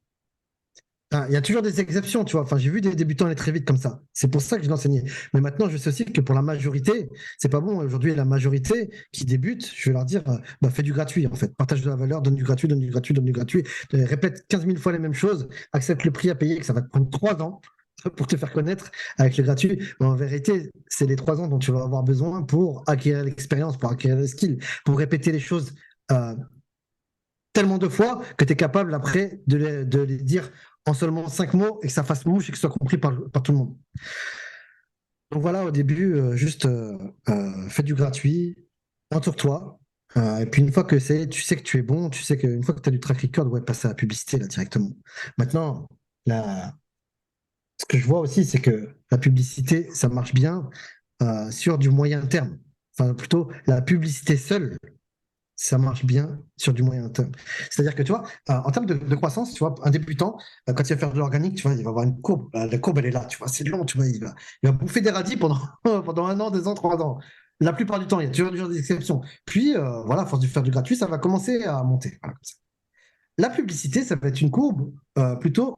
Ah, il y a toujours des exceptions, tu vois. Enfin, j'ai vu des débutants aller très vite comme ça. C'est pour ça que je l'ai enseigné. Mais maintenant, je sais aussi que pour la majorité, c'est pas bon. Aujourd'hui, la majorité qui débute, je vais leur dire, bah, fais du gratuit, en fait. Partage de la valeur, donne du gratuit, donne du gratuit, donne du gratuit. Répète 15 000 fois les mêmes choses, accepte le prix à payer, que ça va te prendre 3 ans pour te faire connaître avec le gratuit. Mais en vérité, c'est les 3 ans dont tu vas avoir besoin pour acquérir l'expérience, pour acquérir les skills, pour répéter les choses. euh, Tellement de fois que tu es capable après de les dire en seulement 5 mots et que ça fasse mouche et que ce soit compris par tout le monde. Donc voilà, au début, juste fais du gratuit, entoure-toi. Et puis une fois que c'est, tu sais que tu es bon, tu sais qu'une fois que tu as du track record, ouais, passe à la publicité là directement. Maintenant, la, ce que je vois aussi, c'est que la publicité, ça marche bien sur du moyen terme. Enfin, plutôt, la publicité seule, ça marche bien sur du moyen terme. C'est-à-dire que tu vois, en termes de croissance, tu vois, un débutant, quand il va faire de l'organique, tu vois, il va avoir une courbe. La courbe, elle est là, tu vois, c'est long, tu vois, il va bouffer des radis pendant, pendant 1 an, 2 ans, 3 ans. La plupart du temps, il y a toujours des exceptions. Puis, voilà, à force de faire du gratuit, ça va commencer à monter. Voilà, comme ça. La publicité, ça va être une courbe plutôt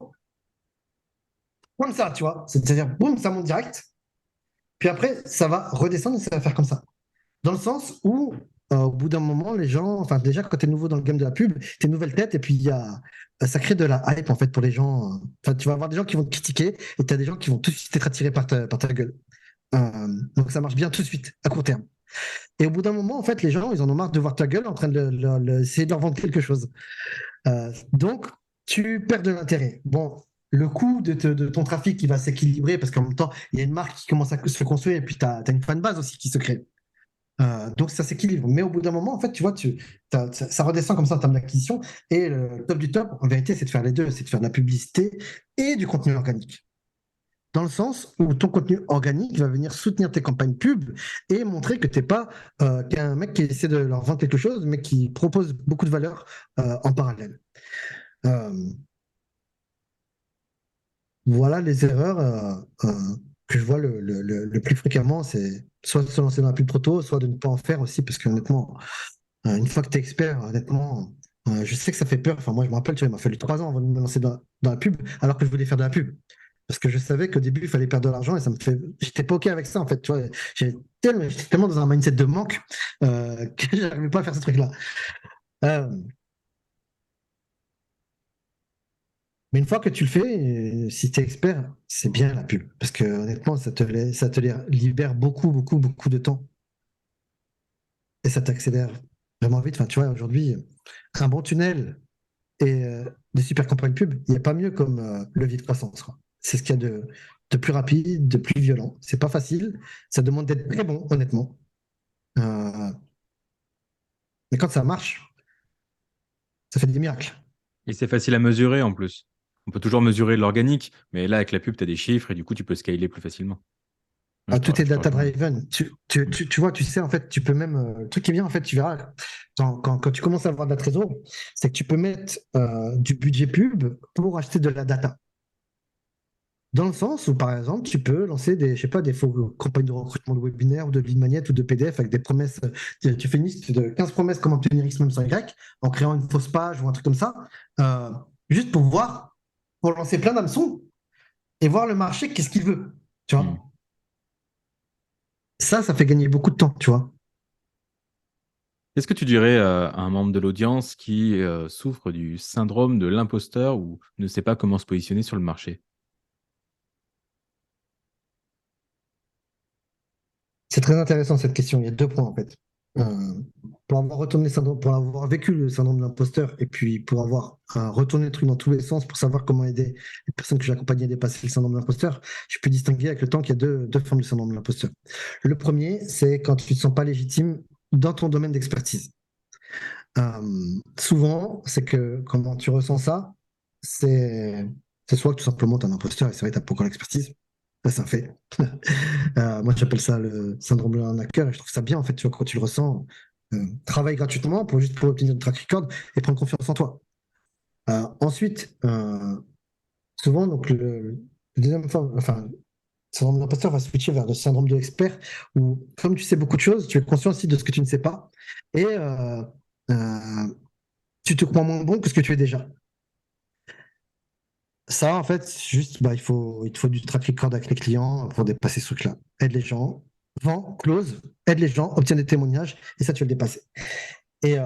comme ça, tu vois. C'est-à-dire, boum, ça monte direct. Puis après, ça va redescendre et ça va faire comme ça. Dans le sens où, au bout d'un moment, les gens, enfin, déjà, quand tu es nouveau dans le game de la pub, tu es une nouvelle tête, et puis ça crée de la hype, en fait, pour les gens. Enfin, tu vas avoir des gens qui vont te critiquer, et tu as des gens qui vont tout de suite être attirés par ta gueule. Donc, ça marche bien tout de suite, à court terme. Et au bout d'un moment, en fait, les gens, ils en ont marre de voir ta gueule en train essayer de leur vendre quelque chose. Donc, tu perds de l'intérêt. Bon, le coût de ton trafic qui va s'équilibrer parce qu'en même temps, il y a une marque qui commence à se construire et puis tu as une fanbase aussi qui se crée. Donc, ça s'équilibre. Mais au bout d'un moment, en fait, tu vois, ça redescend comme ça en termes d'acquisition. Et le top du top, en vérité, c'est de faire les deux. C'est de faire de la publicité et du contenu organique. Dans le sens où ton contenu organique va venir soutenir tes campagnes pub et montrer que tu n'es pas qu'un mec qui essaie de leur vendre quelque chose, mais qui propose beaucoup de valeur en parallèle. Euh, voilà les erreurs que je vois le plus fréquemment, c'est soit de se lancer dans la pub trop tôt, soit de ne pas en faire aussi, parce qu'honnêtement, une fois que tu es expert, honnêtement, je sais que ça fait peur. Enfin, moi, je me rappelle, tu vois, il m'a fallu 3 ans avant de me lancer dans la pub, alors que je voulais faire de la pub. Parce que je savais qu'au début, il fallait perdre de l'argent et ça me fait. J'étais pas OK avec ça, en fait. Tu vois, j'étais tellement dans un mindset de manque que j'arrivais pas à faire ce truc-là. Euh, mais une fois que tu le fais, si tu es expert, c'est bien la pub. Parce que honnêtement, ça te libère beaucoup, beaucoup, beaucoup de temps. Et ça t'accélère vraiment vite. Enfin, tu vois, aujourd'hui, un bon tunnel et des super campagnes pub, il n'y a pas mieux comme levier de croissance, quoi. C'est ce qu'il y a de plus rapide, de plus violent. C'est pas facile. Ça demande d'être très bon, honnêtement. Euh, mais quand ça marche, ça fait des miracles. Et c'est facile à mesurer en plus. On peut toujours mesurer l'organique, mais là, avec la pub, tu as des chiffres et du coup, tu peux scaler plus facilement. Ouais, Tout est je te rejoins. data-driven. Tu vois, tu sais, en fait, tu peux même. Le truc qui est bien, en fait, tu verras, quand tu commences à avoir de la trésorerie, c'est que tu peux mettre du budget pub pour acheter de la data. Dans le sens où, par exemple, tu peux lancer je sais pas, des faux campagnes de recrutement de webinaire ou de lead magnet ou de PDF avec des promesses. Tu fais une liste de 15 promesses comment obtenir X même sans Y en créant une fausse page ou un truc comme ça, euh, juste pour voir, pour lancer plein d'hameçons et voir le marché, qu'est-ce qu'il veut. Tu Hmm. vois? Ça fait gagner beaucoup de temps, tu vois. Qu'est-ce que tu dirais à un membre de l'audience qui souffre du syndrome de l'imposteur ou ne sait pas comment se positionner sur le marché? C'est très intéressant cette question. Il y a 2 points en fait. Euh, pour avoir vécu le syndrome de l'imposteur et puis pour avoir retourné le truc dans tous les sens pour savoir comment aider les personnes que j'accompagnais à dépasser le syndrome de l'imposteur, je peux distinguer avec le temps qu'il y a deux formes de syndrome de l'imposteur. Le premier, c'est quand tu ne te sens pas légitime dans ton domaine d'expertise. Souvent, c'est que comment tu ressens ça, c'est c'est soit que tout simplement tu es un imposteur et c'est vrai, tu n'as pas encore l'expertise. Ça, c'est un fait. Moi, j'appelle ça le syndrome de l'arnaqueur et je trouve ça bien, en fait, tu vois, quand tu le ressens, travaille gratuitement pour obtenir du track record et prendre confiance en toi. Ensuite, souvent, donc, le deuxième forme, enfin, le syndrome de l'imposteur va switcher vers le syndrome de l'expert où, comme tu sais beaucoup de choses, tu es conscient aussi de ce que tu ne sais pas et euh, tu te crois moins bon que ce que tu es déjà. Ça, en fait, c'est juste, bah, il te faut du track record avec les clients pour dépasser ce truc-là. Aide les gens, vends, close, aide les gens, obtiens des témoignages, et ça, tu vas le dépasser. Et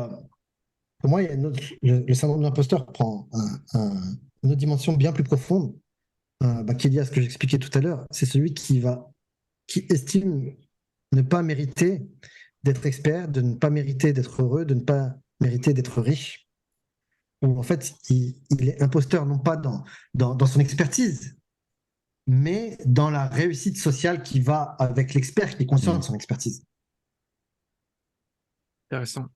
pour moi, il y a le syndrome de l'imposteur prend une autre dimension bien plus profonde, qui est liée à ce que j'expliquais tout à l'heure. C'est celui qui estime ne pas mériter d'être expert, de ne pas mériter d'être heureux, de ne pas mériter d'être riche. Où en fait, il est imposteur non pas dans son expertise, mais dans la réussite sociale qui va avec l'expert qui est conscient Hmm. de son expertise. Intéressant.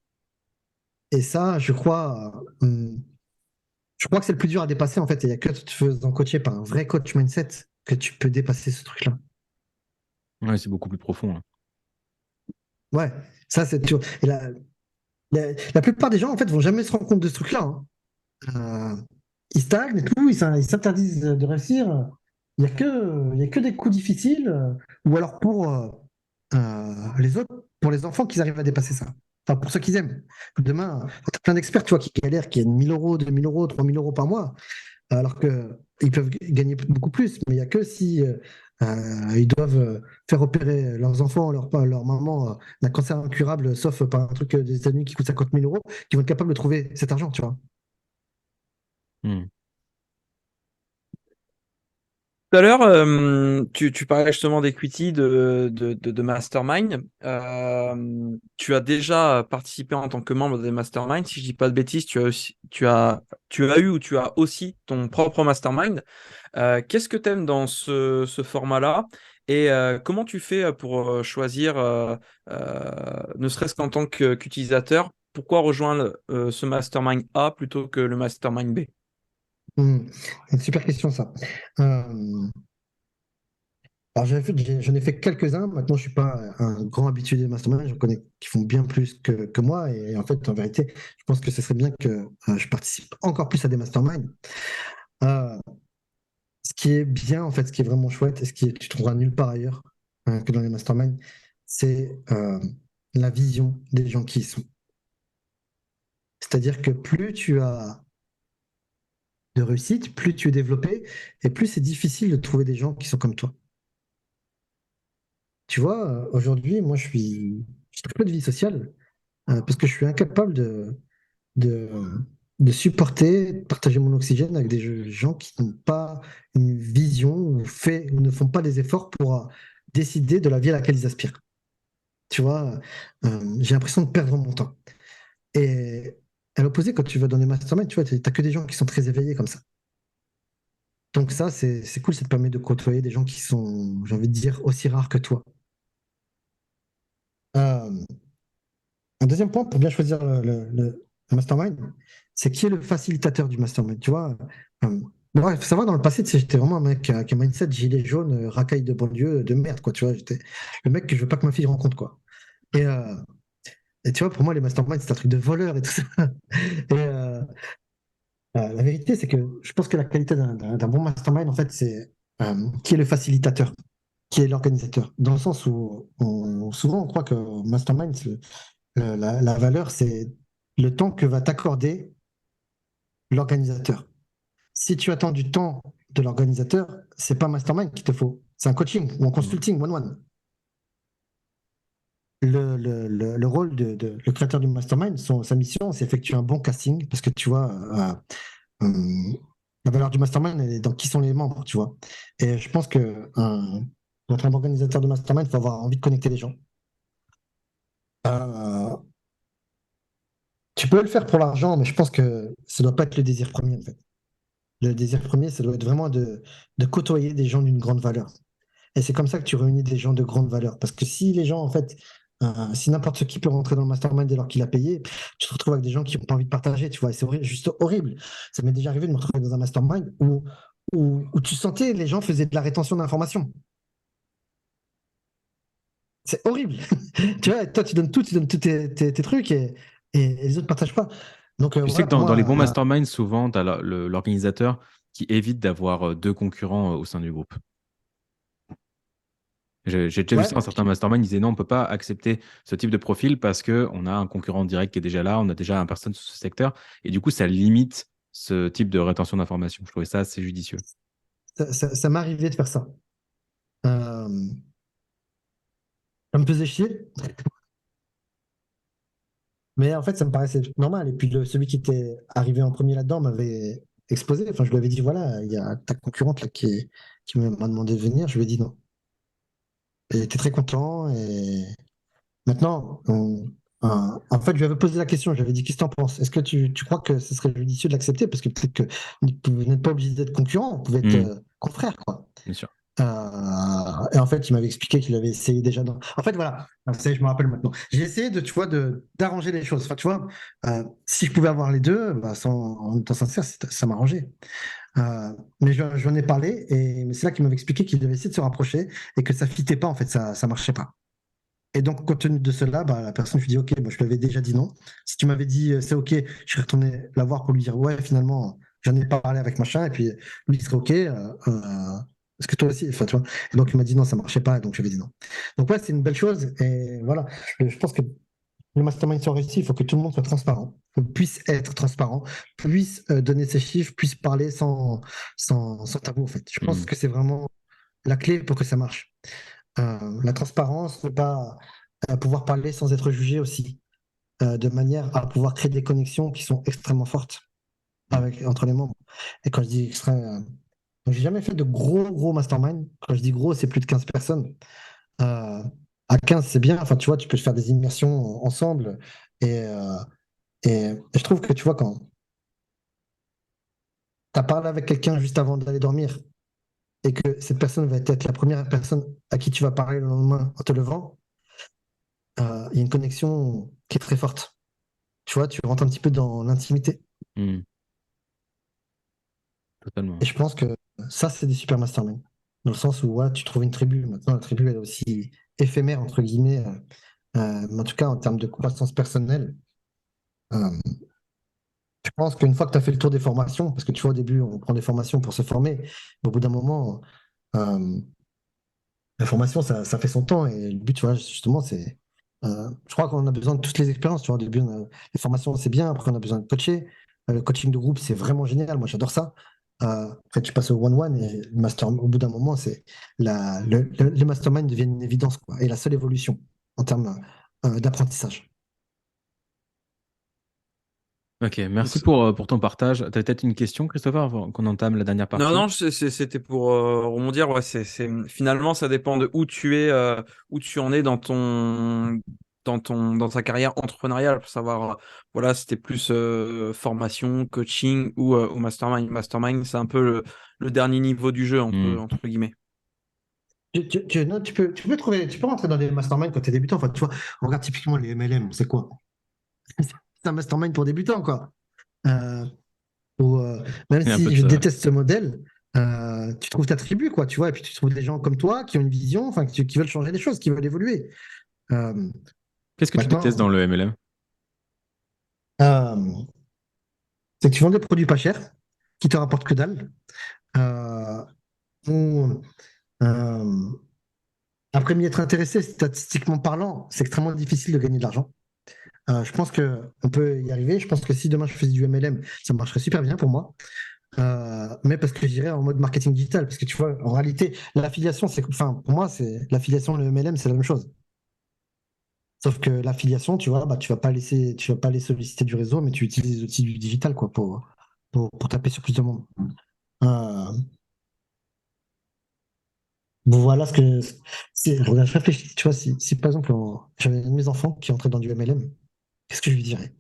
Et ça, je crois que c'est le plus dur à dépasser en fait. Et il n'y a que te faisant coacher par un vrai coach mindset que tu peux dépasser ce truc-là. Ouais, c'est beaucoup plus profond, hein. Ouais, ça c'est dur. Et la plupart des gens en fait vont jamais se rendre compte de ce truc-là, hein. Ils stagnent et tout, ils s'interdisent de réussir. Il y a que des coups difficiles, ou alors pour les autres, pour les enfants, qu'ils arrivent à dépasser ça. Enfin, pour ceux qu'ils aiment. Demain, tu as plein d'experts, tu vois, qui galèrent, qui gagnent 1000 euros, 2000 euros, 3000 euros par mois, alors qu'ils peuvent gagner beaucoup plus. Mais il n'y a que si ils doivent faire opérer leurs enfants, leur maman d'un cancer incurable, sauf par un truc des États-Unis qui coûte 50 000 euros, qui vont être capables de trouver cet argent, tu vois. Hmm. Tout à l'heure, tu parlais justement d'equity, de mastermind. Tu as déjà participé en tant que membre des masterminds. Si je dis pas de bêtises, tu as eu ou tu as aussi ton propre mastermind. Qu'est-ce que tu aimes dans ce format-là? Et comment tu fais pour choisir, ne serait-ce qu'en tant qu'utilisateur, pourquoi rejoindre ce mastermind A plutôt que le mastermind B? Une super question, ça. Euh, alors, j'en ai fait quelques-uns. Maintenant, je suis pas un grand habitué des masterminds. Je connais qui font bien plus que moi. Et en fait, en vérité, je pense que ce serait bien que je participe encore plus à des masterminds. Euh, Ce qui est bien, en fait, ce qui est vraiment chouette et tu trouveras nulle part ailleurs que dans les masterminds, c'est la vision des gens qui y sont. C'est-à-dire que plus tu as de réussite, plus tu es développé et plus c'est difficile de trouver des gens qui sont comme toi. Tu vois, aujourd'hui, moi, j'ai très peu de vie sociale parce que je suis incapable de, de supporter, de partager mon oxygène avec des gens qui n'ont pas une vision ou ne font pas les efforts pour décider de la vie à laquelle ils aspirent. Tu vois, j'ai l'impression de perdre mon temps. Et à l'opposé, quand tu vas dans les masterminds, tu vois, t'as que des gens qui sont très éveillés comme ça. Donc ça, c'est cool, ça te permet de côtoyer des gens qui sont, j'ai envie de dire, aussi rares que toi. Euh, un deuxième point pour bien choisir le mastermind, c'est qui est le facilitateur du mastermind. Tu vois, bon, il faut savoir, dans le passé, tu sais, j'étais vraiment un mec qui a un mindset gilet jaune, racaille de banlieue, de merde, quoi. Tu vois, j'étais le mec que je veux pas que ma fille rencontre, quoi. Et, euh, et tu vois, pour moi, les masterminds, c'est un truc de voleur et tout ça. Et la vérité, c'est que je pense que la qualité d'un bon mastermind, en fait, c'est qui est le facilitateur, qui est l'organisateur. Dans le sens où souvent on croit que mastermind, la valeur, c'est le temps que va t'accorder l'organisateur. Si tu attends du temps de l'organisateur, c'est pas un mastermind qu'il te faut, c'est un coaching ou un Mm. consulting one-one. Le rôle le créateur du mastermind, sa mission, c'est effectuer un bon casting parce que tu vois, la valeur du mastermind, elle est dans qui sont les membres, tu vois. Et je pense que pour être un organisateur de mastermind, il faut avoir envie de connecter les gens. Euh, Tu peux le faire pour l'argent, mais je pense que ça doit pas être le désir premier, en fait. Le désir premier, ça doit être vraiment de côtoyer des gens d'une grande valeur. Et c'est comme ça que tu réunis des gens de grande valeur. Parce que si les gens, en fait, si n'importe qui peut rentrer dans le mastermind dès lors qu'il a payé, tu te retrouves avec des gens qui n'ont pas envie de partager, tu vois. Et c'est juste horrible. Ça m'est déjà arrivé de me retrouver dans un mastermind où tu sentais les gens faisaient de la rétention d'informations. C'est horrible. Tu vois, toi, tu donnes tous tes trucs et les autres ne partagent pas. Donc Tu sais voilà, que pour dans les moi, bons masterminds, souvent, tu as l'organisateur qui évite d'avoir deux concurrents au sein du groupe. J'ai déjà vu ouais, ça dans certains masterminds, ils disaient non, on ne peut pas accepter ce type de profil parce qu'on a un concurrent direct qui est déjà là, on a déjà une personne sur ce secteur, et du coup, ça limite ce type de rétention d'informations. Je trouvais ça assez judicieux. ça m'est arrivé de faire ça. Euh, Ça me faisait chier, mais en fait, ça me paraissait normal. Et puis, celui qui était arrivé en premier là-dedans m'avait exposé. Enfin, je lui avais dit, voilà, il y a ta concurrente là, qui m'a demandé de venir. Je lui ai dit non. Et il était très content. Et maintenant, en fait, je lui avais posé la question. Je lui avais dit, qu'est-ce que tu en penses? Est-ce que tu crois que ce serait judicieux de l'accepter? Parce que peut-être que vous n'êtes pas obligé d'être concurrent, vous pouvez être Hmm, confrères, quoi. bien sûr. Et en fait, il m'avait expliqué qu'il avait essayé déjà. En fait, voilà, ça y est, je me rappelle maintenant. J'ai essayé tu vois, d'arranger les choses. Enfin, tu vois, si je pouvais avoir les deux, bah, en étant sincère, ça m'arrangeait. Mais j'en ai parlé et c'est là qu'il m'avait expliqué qu'il devait essayer de se rapprocher et que ça fitait pas, en fait, ça marchait pas. Et donc, compte tenu de cela, bah, la personne, je lui dis, OK, bah, je lui avais déjà dit non. Si tu m'avais dit, c'est OK, je serais retourné la voir pour lui dire, ouais, finalement, j'en ai parlé avec machin, et puis lui, il serait OK. Est-ce que toi aussi, enfin, tu vois. Et donc, il m'a dit non, ça marchait pas, et donc j'avais dit non. Donc, ouais, c'est une belle chose. Et voilà, je pense que le mastermind soit réussi, il faut que tout le monde soit transparent, puisse être transparent, puisse donner ses chiffres, puisse parler sans tabou, en fait. Je pense Hmm. que c'est vraiment la clé pour que ça marche. La transparence, ne pas pouvoir parler sans être jugé aussi, de manière à pouvoir créer des connexions qui sont extrêmement fortes Hmm. entre les membres. Et quand je dis Donc, j'ai jamais fait de gros mastermind. Quand je dis gros, c'est plus de 15 personnes. Euh, à 15, c'est bien. Enfin, tu vois, tu peux faire des immersions ensemble. Et, euh, et je trouve que, tu vois, quand tu as parlé avec quelqu'un juste avant d'aller dormir et que cette personne va être la première personne à qui tu vas parler le lendemain en te levant, il y a une connexion qui est très forte. Tu vois, tu rentres un petit peu dans l'intimité. Hmm, totalement. Et je pense que ça, c'est des super masterminds. Dans le sens où ouais, tu trouves une tribu. Maintenant, la tribu, elle est aussi éphémère, entre guillemets. Mais en tout cas, en termes de croissance personnelle, euh, je pense qu'une fois que tu as fait le tour des formations, parce que tu vois, au début, on prend des formations pour se former, mais au bout d'un moment, euh, la formation, ça fait son temps. Et le but, tu vois, justement, c'est. Je crois qu'on a besoin de toutes les expériences. Tu vois, au début, les formations, c'est bien. Après, on a besoin de coacher. Le coaching de groupe, c'est vraiment génial. Moi, j'adore ça. Après, tu passes au one-one et le master, au bout d'un moment, les masterminds deviennent une évidence, quoi, et la seule évolution en termes d'apprentissage. Ok, Donc, merci pour ton partage. Tu as peut-être une question, Christopher, avant qu'on entame la dernière non, partie? non, c'était pour rebondir. Ouais, finalement, ça dépend de où tu es, où tu en es dans ta carrière entrepreneuriale pour savoir, voilà, c'était plus formation, coaching ou mastermind. Mastermind, c'est un peu le dernier niveau du jeu, Hmm. entre guillemets. Non, tu peux rentrer dans des masterminds quand tu es débutant. Enfin, tu vois, on regarde typiquement les MLM, c'est quoi? C'est un mastermind pour débutants, quoi. Euh, Même Il y a un peu si de je ça. déteste ce modèle, tu trouves ta tribu, quoi, tu vois, et puis tu trouves des gens comme toi qui ont une vision, enfin, qui veulent changer les choses, qui veulent évoluer. Euh, Qu'est-ce que tu détestes dans Maintenant, le MLM? euh, c'est que tu vends des produits pas chers, qui te rapportent que dalle. Euh, ou, euh, Après m'y être intéressé, statistiquement parlant, c'est extrêmement difficile de gagner de l'argent. Je pense qu'on peut y arriver. Je pense que si demain je faisais du MLM, ça marcherait super bien pour moi. Mais parce que j'irais en mode marketing digital. Parce que tu vois, en réalité, l'affiliation, enfin, pour moi, c'est l'affiliation et le MLM, c'est la même chose. Sauf que l'affiliation, tu vois, bah, tu vas pas aller solliciter du réseau, mais tu utilises les outils du digital, quoi, pour taper sur plus de monde. Euh, bon, voilà ce que regarde, je réfléchis, tu vois, si par exemple, j'avais un de mes enfants qui entrait dans du MLM, qu'est-ce que je lui dirais?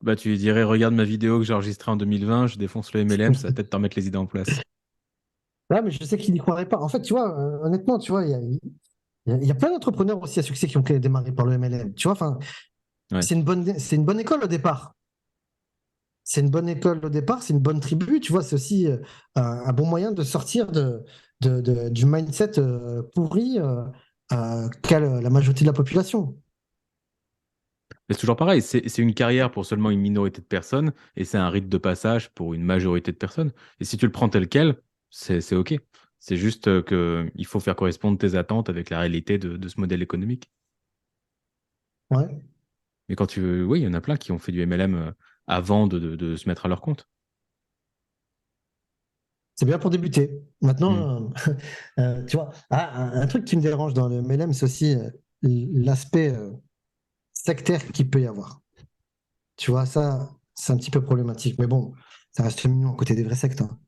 Bah, tu lui dirais, regarde ma vidéo que j'ai enregistrée en 2020, je défonce le MLM, ça va peut-être t'en mettre les idées en place. Ouais, mais je sais qu'il n'y croirait pas. En fait, tu vois, honnêtement, tu vois, il y a plein d'entrepreneurs aussi à succès qui ont démarré par le MLM. Tu vois, enfin, Ouais. c'est une bonne école au départ. C'est une bonne école au départ, c'est une bonne tribu. Tu vois, c'est aussi un bon moyen de sortir du mindset pourri qu'a la majorité de la population. Mais c'est toujours pareil, c'est une carrière pour seulement une minorité de personnes et c'est un rite de passage pour une majorité de personnes. Et si tu le prends tel quel, c'est OK. C'est juste que il faut faire correspondre tes attentes avec la réalité de ce modèle économique. Ouais. Mais quand tu veux, oui, il y en a plein qui ont fait du MLM avant de se mettre à leur compte. C'est bien pour débuter. Hmm. Maintenant, tu vois, un truc qui me dérange dans le MLM, c'est aussi l'aspect sectaire qu'il peut y avoir. Tu vois, ça, c'est un petit peu problématique. Mais bon, ça reste mignon à côté des vrais sectes, hein.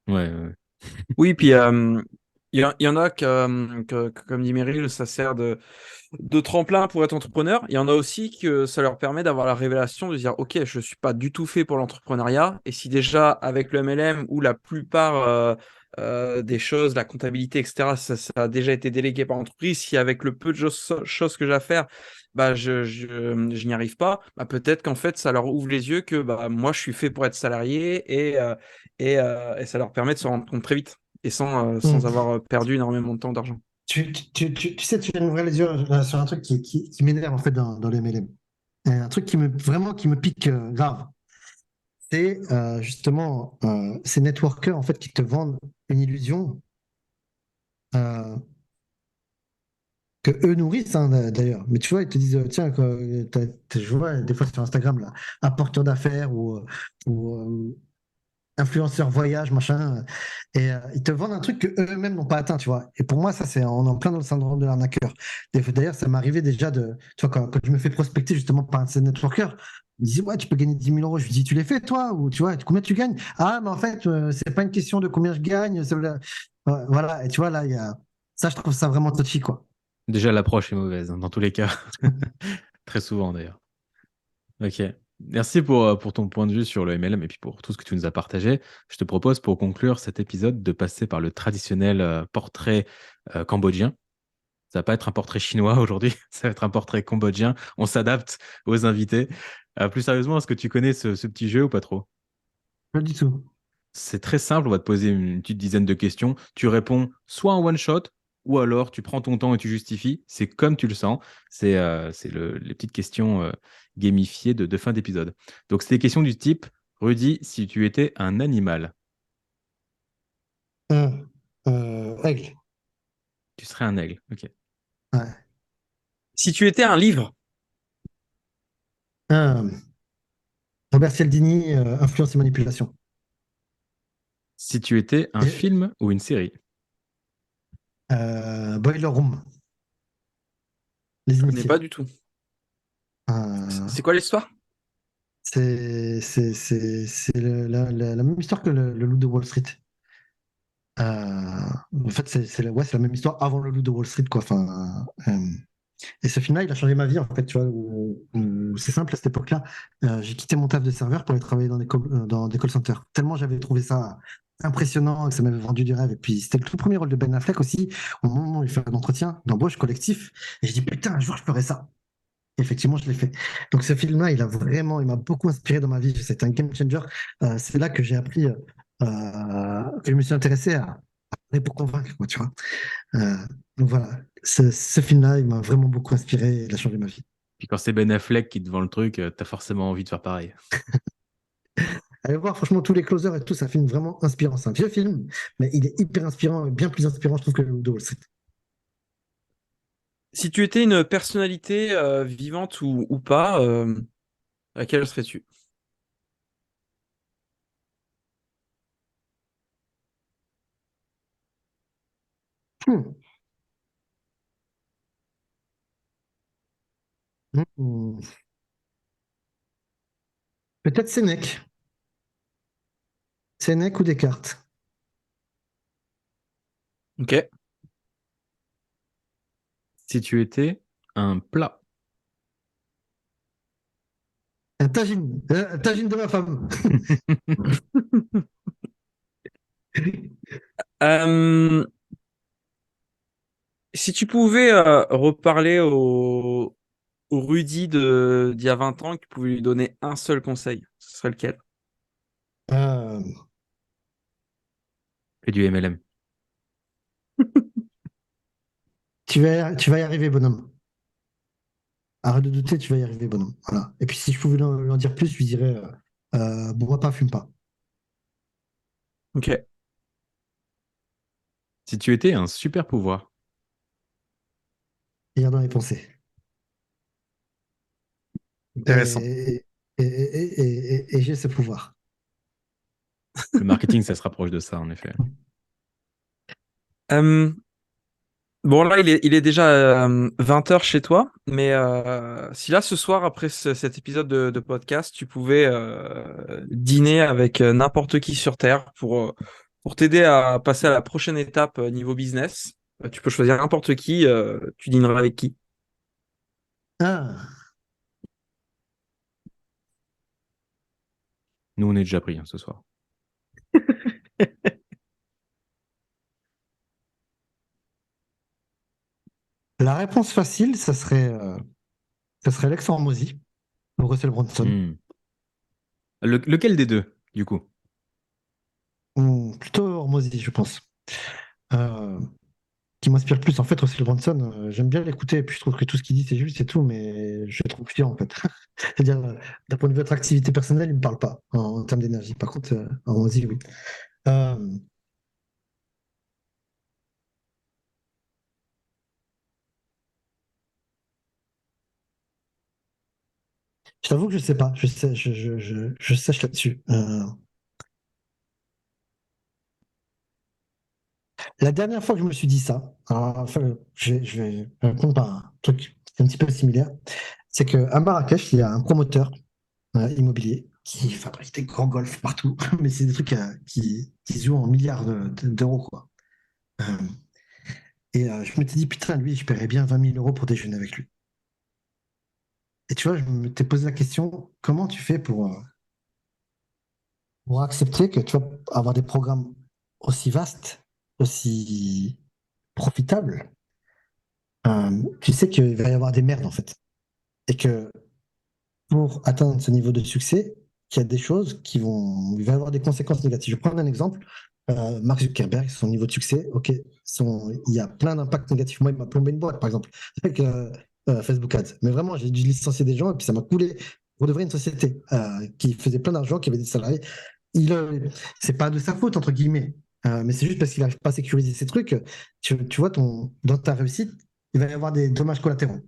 Ouais, ouais, ouais. Oui, puis il y en a comme dit Meryl, ça sert de tremplin pour être entrepreneur. Il y en a aussi que ça leur permet d'avoir la révélation de dire, OK, je ne suis pas du tout fait pour l'entrepreneuriat. Et si déjà avec le MLM où la plupart des choses, la comptabilité, etc., ça a déjà été délégué par l'entreprise, si avec le peu de choses que j'ai à faire, bah, je n'y arrive pas, bah, peut-être qu'en fait, ça leur ouvre les yeux que bah, moi, je suis fait pour être salarié et ça leur permet de se rendre compte très vite et sans Hmm. avoir perdu énormément de temps, d'argent. Tu sais, tu viens d'ouvrir les yeux sur un truc qui m'énerve en fait dans le MLM. Un truc vraiment qui me pique grave. C'est justement ces networkers en fait qui te vendent une illusion euh, que eux nourrissent hein, d'ailleurs. Mais tu vois, ils te disent tiens, je vois des fois sur Instagram là, apporteur d'affaires ou influenceur voyage, machin. Et ils te vendent un truc que eux-mêmes n'ont pas atteint, tu vois. Et pour moi, ça, on est en plein dans le syndrome de l'arnaqueur. D'ailleurs, ça m'est arrivé déjà tu vois, quand je me fais prospecter justement par un de ces networkers, Il me disait, ouais, tu peux gagner 10 000 euros. Je lui dis, tu les fais, toi? Ou tu vois, combien tu gagnes? Ah, mais en fait, c'est pas une question de combien je gagne. Voilà. Et tu vois, là, il y a. Ça, je trouve ça vraiment touchy, quoi. Déjà, l'approche est mauvaise, hein, dans tous les cas. Très souvent, d'ailleurs. Ok. Merci pour ton point de vue sur le MLM et puis pour tout ce que tu nous as partagé. Je te propose, pour conclure cet épisode, de passer par le traditionnel portrait cambodgien. Ça va pas être un portrait chinois aujourd'hui, ça va être un portrait cambodgien. On s'adapte aux invités. Plus sérieusement, est-ce que tu connais ce petit jeu ou pas trop? Pas du tout. C'est très simple, on va te poser une petite dizaine de questions. Tu réponds soit en one shot, ou alors tu prends ton temps et tu justifies. C'est comme tu le sens. C'est les petites questions gamifiées de fin d'épisode. Donc, c'est des questions du type, Rudy, si tu étais un animal, Aigle. tu serais un aigle. Ok. Ouais. Si tu étais un livre, Euh, Robert Cialdini, influence et manipulation. Si tu étais un Et, film ou une série, Boiler Room, Les je connais pas Initiés. du tout. Euh, C'est quoi l'histoire? c'est la même histoire que le Loup de Wall Street. En fait, c'est la même histoire avant le Loup de Wall Street, quoi. Enfin, et ce film-là, il a changé ma vie, en fait, tu vois. C'est simple, à cette époque-là, j'ai quitté mon taf de serveur pour aller travailler dans des call centers. Tellement j'avais trouvé ça impressionnant, que ça m'avait vendu du rêve. Et puis, c'était le tout premier rôle de Ben Affleck aussi, au moment où il fait un entretien d'embauche collectif. Et je dis, putain, un jour, je ferai ça. Et effectivement, je l'ai fait. Donc, ce film-là, il m'a beaucoup inspiré dans ma vie. C'était un game changer. C'est là que j'ai appris, que je me suis intéressé à parler pour convaincre, quoi, tu vois. Euh, donc voilà, ce film-là, il m'a vraiment beaucoup inspiré et il a changé ma vie. puis quand c'est Ben Affleck qui te vend le truc, t'as forcément envie de faire pareil. Allez voir, franchement, tous les closers et tout, c'est un film vraiment inspirant. C'est un vieux film, mais il est hyper inspirant, bien plus inspirant, je trouve, que le Loup de Wall Street. Si tu étais une personnalité vivante ou pas, laquelle serais-tu? Hmm. Hmm. Peut-être Sénèque. Sénèque ou Descartes. Ok. Si tu étais un plat, Un tagine de ma femme. Euh, Si tu pouvais reparler au Rudy d'il y a 20 ans et que tu pouvais lui donner un seul conseil, ce serait lequel? Euh, et du MLM. tu vas y arriver, bonhomme. Arrête de douter, tu vas y arriver, bonhomme. Voilà. Et puis si je pouvais lui en dire plus, je lui dirais, bois pas, fume pas. Ok, Si tu étais un super pouvoir, Lire dans les pensées. intéressant. Et j'ai ce pouvoir. le marketing, ça se rapproche de ça, en effet. Euh, bon, là, il est déjà 20 h chez toi, mais si là, ce soir, après cet épisode de podcast, tu pouvais dîner avec n'importe qui sur Terre pour t'aider à passer à la prochaine étape niveau business, tu peux choisir n'importe qui, tu dînerais avec qui? Ah, Nous, on est déjà pris hein, ce soir. la réponse facile, ça serait Alex Hormozy ou Russell Brunson. Hmm. Lequel des deux, du coup? Plutôt Hormozy, je pense. Euh, qui m'inspire le plus. En fait, Russell Brunson, j'aime bien l'écouter, et puis je trouve que tout ce qu'il dit, c'est juste et tout, mais je le trouve chiant, en fait. C'est-à-dire, d'un point de vue attractivité personnelle, il me parle pas en termes d'énergie. Par contre, Hormozy, oui. Euh, je t'avoue que je sais pas. Je sèche là-dessus. La dernière fois que je me suis dit ça, alors, enfin, je vais répondre par un truc un petit peu similaire, c'est qu'à Marrakech, il y a un promoteur immobilier qui fabrique des grands golfs partout, mais c'est des trucs qui se jouent en milliards d'euros, quoi. Euh, je m'étais dit, putain, lui, je paierais bien 20 000 € pour déjeuner avec lui. Et tu vois, je m'étais posé la question, comment tu fais pour accepter que tu vas avoir des programmes aussi vastes, aussi profitables, tu sais qu'il va y avoir des merdes, en fait. Et que pour atteindre ce niveau de succès, qu'il y a des choses il va y avoir des conséquences négatives. Je vais prendre un exemple. Mark Zuckerberg, son niveau de succès, ok, il y a plein d'impacts négatifs. Moi, il m'a plombé une boîte, par exemple, avec Facebook Ads. Mais vraiment, j'ai dû licencier des gens et puis ça m'a coulé pour de vrai une société qui faisait plein d'argent, qui avait des salariés. C'est pas de sa faute, entre guillemets, mais c'est juste parce qu'il n'arrive pas à sécuriser ces trucs. Tu vois, dans ta réussite, il va y avoir des dommages collatéraux.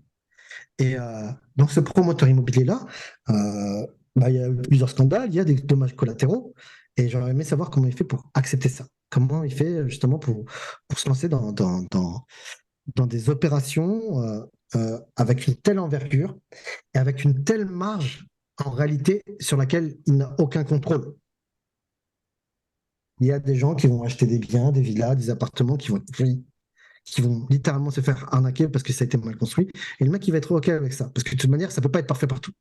Donc, ce promoteur immobilier-là, il y a eu plusieurs scandales, il y a des dommages collatéraux, et j'aurais aimé savoir comment il fait pour accepter ça. Comment il fait justement pour se lancer dans des opérations avec une telle envergure et avec une telle marge en réalité sur laquelle il n'a aucun contrôle. Il y a des gens qui vont acheter des biens, des villas, des appartements qui vont être pris, qui vont littéralement se faire arnaquer parce que ça a été mal construit. Et le mec, il va être OK avec ça. Parce que de toute manière, ça peut pas être parfait partout.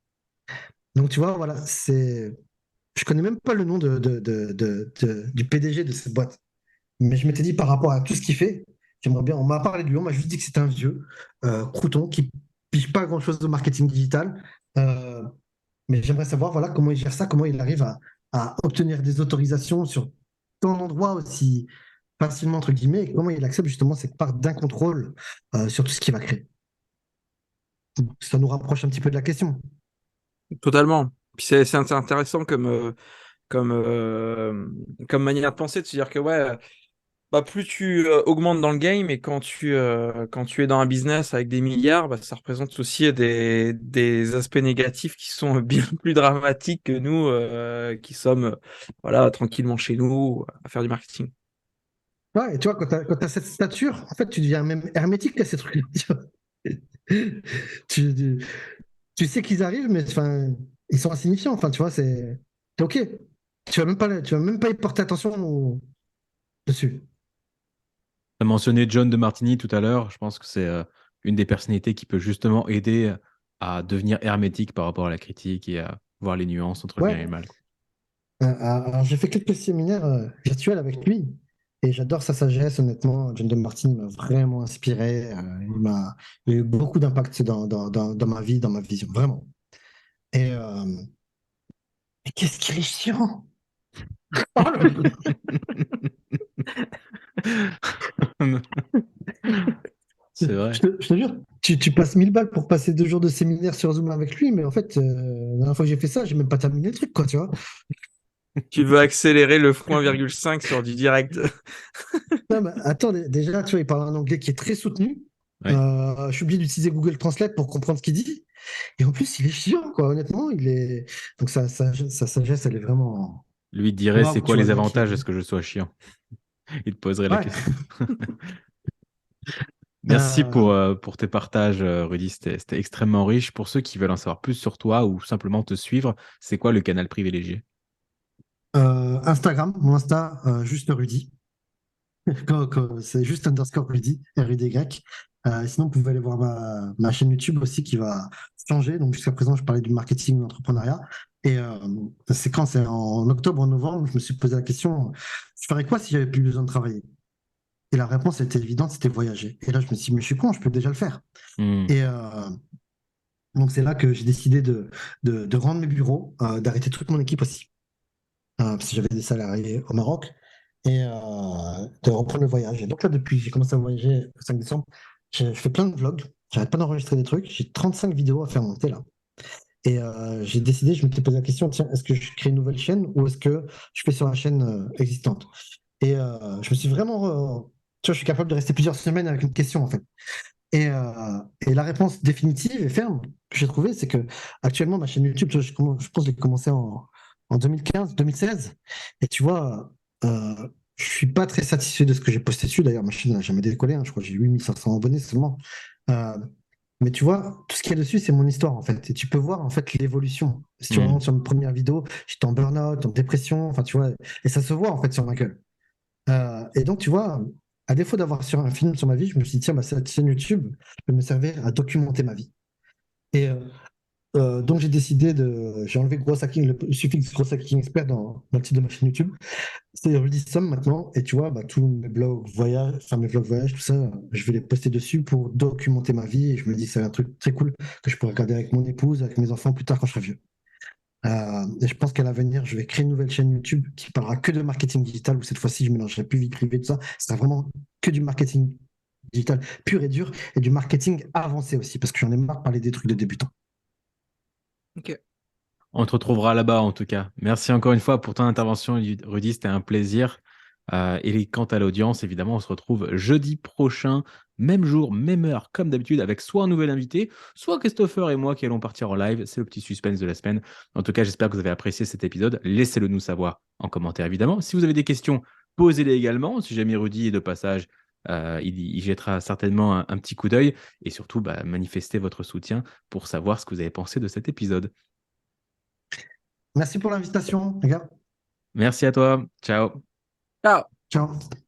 Donc, tu vois, voilà, je connais même pas le nom du PDG de cette boîte. Mais je m'étais dit, par rapport à tout ce qu'il fait, j'aimerais bien. On m'a parlé de lui, on m'a juste dit que c'était un vieux crouton qui pige pas grand-chose au marketing digital. Euh, mais j'aimerais savoir, voilà, comment il gère ça, comment il arrive à obtenir des autorisations sur tant d'endroits aussi facilement, entre guillemets, et comment il accepte justement cette part d'incontrôle sur tout ce qu'il va créer. Ça nous rapproche un petit peu de la question. Totalement. Puis c'est intéressant comme, comme manière de penser, de se dire que ouais, bah, plus tu augmentes dans le game et quand tu es dans un business avec des milliards, bah, ça représente aussi des aspects négatifs qui sont bien plus dramatiques que nous qui sommes voilà, tranquillement chez nous à faire du marketing. Ouais, et tu vois, quand tu as cette stature, en fait, tu deviens même hermétique à ces trucs-là. Tu, tu- tu sais qu'ils arrivent, mais enfin, ils sont insignifiants. Enfin, tu vois, c'est OK. Tu vas même pas y porter attention dessus. Tu as mentionné John de Martini tout à l'heure. Je pense que c'est une des personnalités qui peut justement aider à devenir hermétique par rapport à la critique et à voir les nuances entre le bien et Ouais. le mal, quoi. Alors, j'ai fait quelques séminaires virtuels avec lui et j'adore sa sagesse, honnêtement. John de Martin m'a vraiment inspiré. Il a eu beaucoup d'impact dans ma vie, dans ma vision, vraiment. Et, euh, mais qu'est-ce qu'il est chiant! Oh là là. C'est vrai. Je te jure, tu passes 1000 balles pour passer 2 jours de séminaire sur Zoom avec lui, mais en fait, la dernière fois que j'ai fait ça, j'ai même pas terminé le truc, quoi, tu vois. Tu veux accélérer le x1,5 sur du direct. Non, mais attends, déjà, tu vois, il parle un anglais qui est très soutenu. Ouais. Je suis obligé d'utiliser Google Translate pour comprendre ce qu'il dit. Et en plus, il est chiant, quoi, honnêtement. Donc, sa sagesse, elle est vraiment Lui dirait c'est waouh, quoi tu vois, les le mec. avantages de ce que je sois chiant? Il te poserait la Ouais. question. Merci Euh, pour tes partages, Rudy. C'était extrêmement riche. Pour ceux qui veulent en savoir plus sur toi ou simplement te suivre, c'est quoi le canal privilégié? Instagram, mon Insta, juste Rudy. C'est juste underscore Rudy, R-U-D-Y. Sinon, vous pouvez aller voir ma chaîne YouTube aussi qui va changer. Donc, jusqu'à présent, je parlais du marketing, de l'entrepreneuriat. Et c'est quand? C'est en octobre, en novembre, je me suis posé la question, je ferais quoi si j'avais plus besoin de travailler? Et la réponse était évidente, c'était voyager. Et là, je me suis dit, mais je suis con, je peux déjà le faire. Hmm. Et donc, c'est là que j'ai décidé de rendre mes bureaux, d'arrêter toute mon équipe aussi, parce que j'avais des salariés au Maroc, et de reprendre le voyage. Et donc là, depuis que j'ai commencé à voyager le 5 décembre, je fais plein de vlogs, j'arrête pas d'enregistrer des trucs, j'ai 35 vidéos à faire monter là. Et j'ai décidé, je m'étais posé la question, tiens, est-ce que je crée une nouvelle chaîne ou est-ce que je fais sur la chaîne existante? Et je me suis vraiment... tu vois, je suis capable de rester plusieurs semaines avec une question en fait. Et la réponse définitive et ferme que j'ai trouvée, c'est que actuellement, ma chaîne YouTube, tu vois, je pense que j'ai commencé en 2015, 2016. Et tu vois, je suis pas très satisfait de ce que j'ai posté dessus. D'ailleurs, ma chaîne n'a jamais décollé, hein. Je crois que j'ai 8500 abonnés seulement. Euh, Mais tu vois, tout ce qu'il y a dessus, c'est mon histoire, en fait. Et tu peux voir, en fait, l'évolution. Si tu Hmm. remontes sur mes premières vidéos, j'étais en burn-out, en dépression, enfin, tu vois, et ça se voit, en fait, sur ma gueule. Et donc, tu vois, à défaut d'avoir sur un film sur ma vie, je me suis dit, tiens, bah, cette chaîne YouTube peut me servir à documenter ma vie. Et donc, j'ai enlevé gros hacking, le suffixe gros hacking expert dans le titre de ma chaîne YouTube. C'est Rudy Somme maintenant. Et tu vois, bah, tous mes blogs voyage, enfin mes vlogs voyage, tout ça, je vais les poster dessus pour documenter ma vie. Et je me dis, c'est un truc très cool que je pourrais regarder avec mon épouse, avec mes enfants plus tard quand je serai vieux. Et je pense qu'à l'avenir, je vais créer une nouvelle chaîne YouTube qui parlera que de marketing digital, où cette fois-ci, je mélangerai plus vie privée, tout ça. Ce sera vraiment que du marketing digital pur et dur et du marketing avancé aussi, parce que j'en ai marre de parler des trucs de débutants. Ok. On te retrouvera là-bas en tout cas. Merci encore une fois pour ton intervention, Rudy, c'était un plaisir. Et quant à l'audience, évidemment, on se retrouve jeudi prochain, même jour, même heure, comme d'habitude, avec soit un nouvel invité, soit Christopher et moi qui allons partir en live. C'est le petit suspense de la semaine. En tout cas, j'espère que vous avez apprécié cet épisode. Laissez-le nous savoir en commentaire, évidemment. Si vous avez des questions, posez-les également. Si jamais Rudy est de passage, il jettera certainement un petit coup d'œil. Et surtout, bah, manifestez votre soutien pour savoir ce que vous avez pensé de cet épisode. Merci pour l'invitation, les gars. Merci à toi. Ciao. Ciao. Ciao.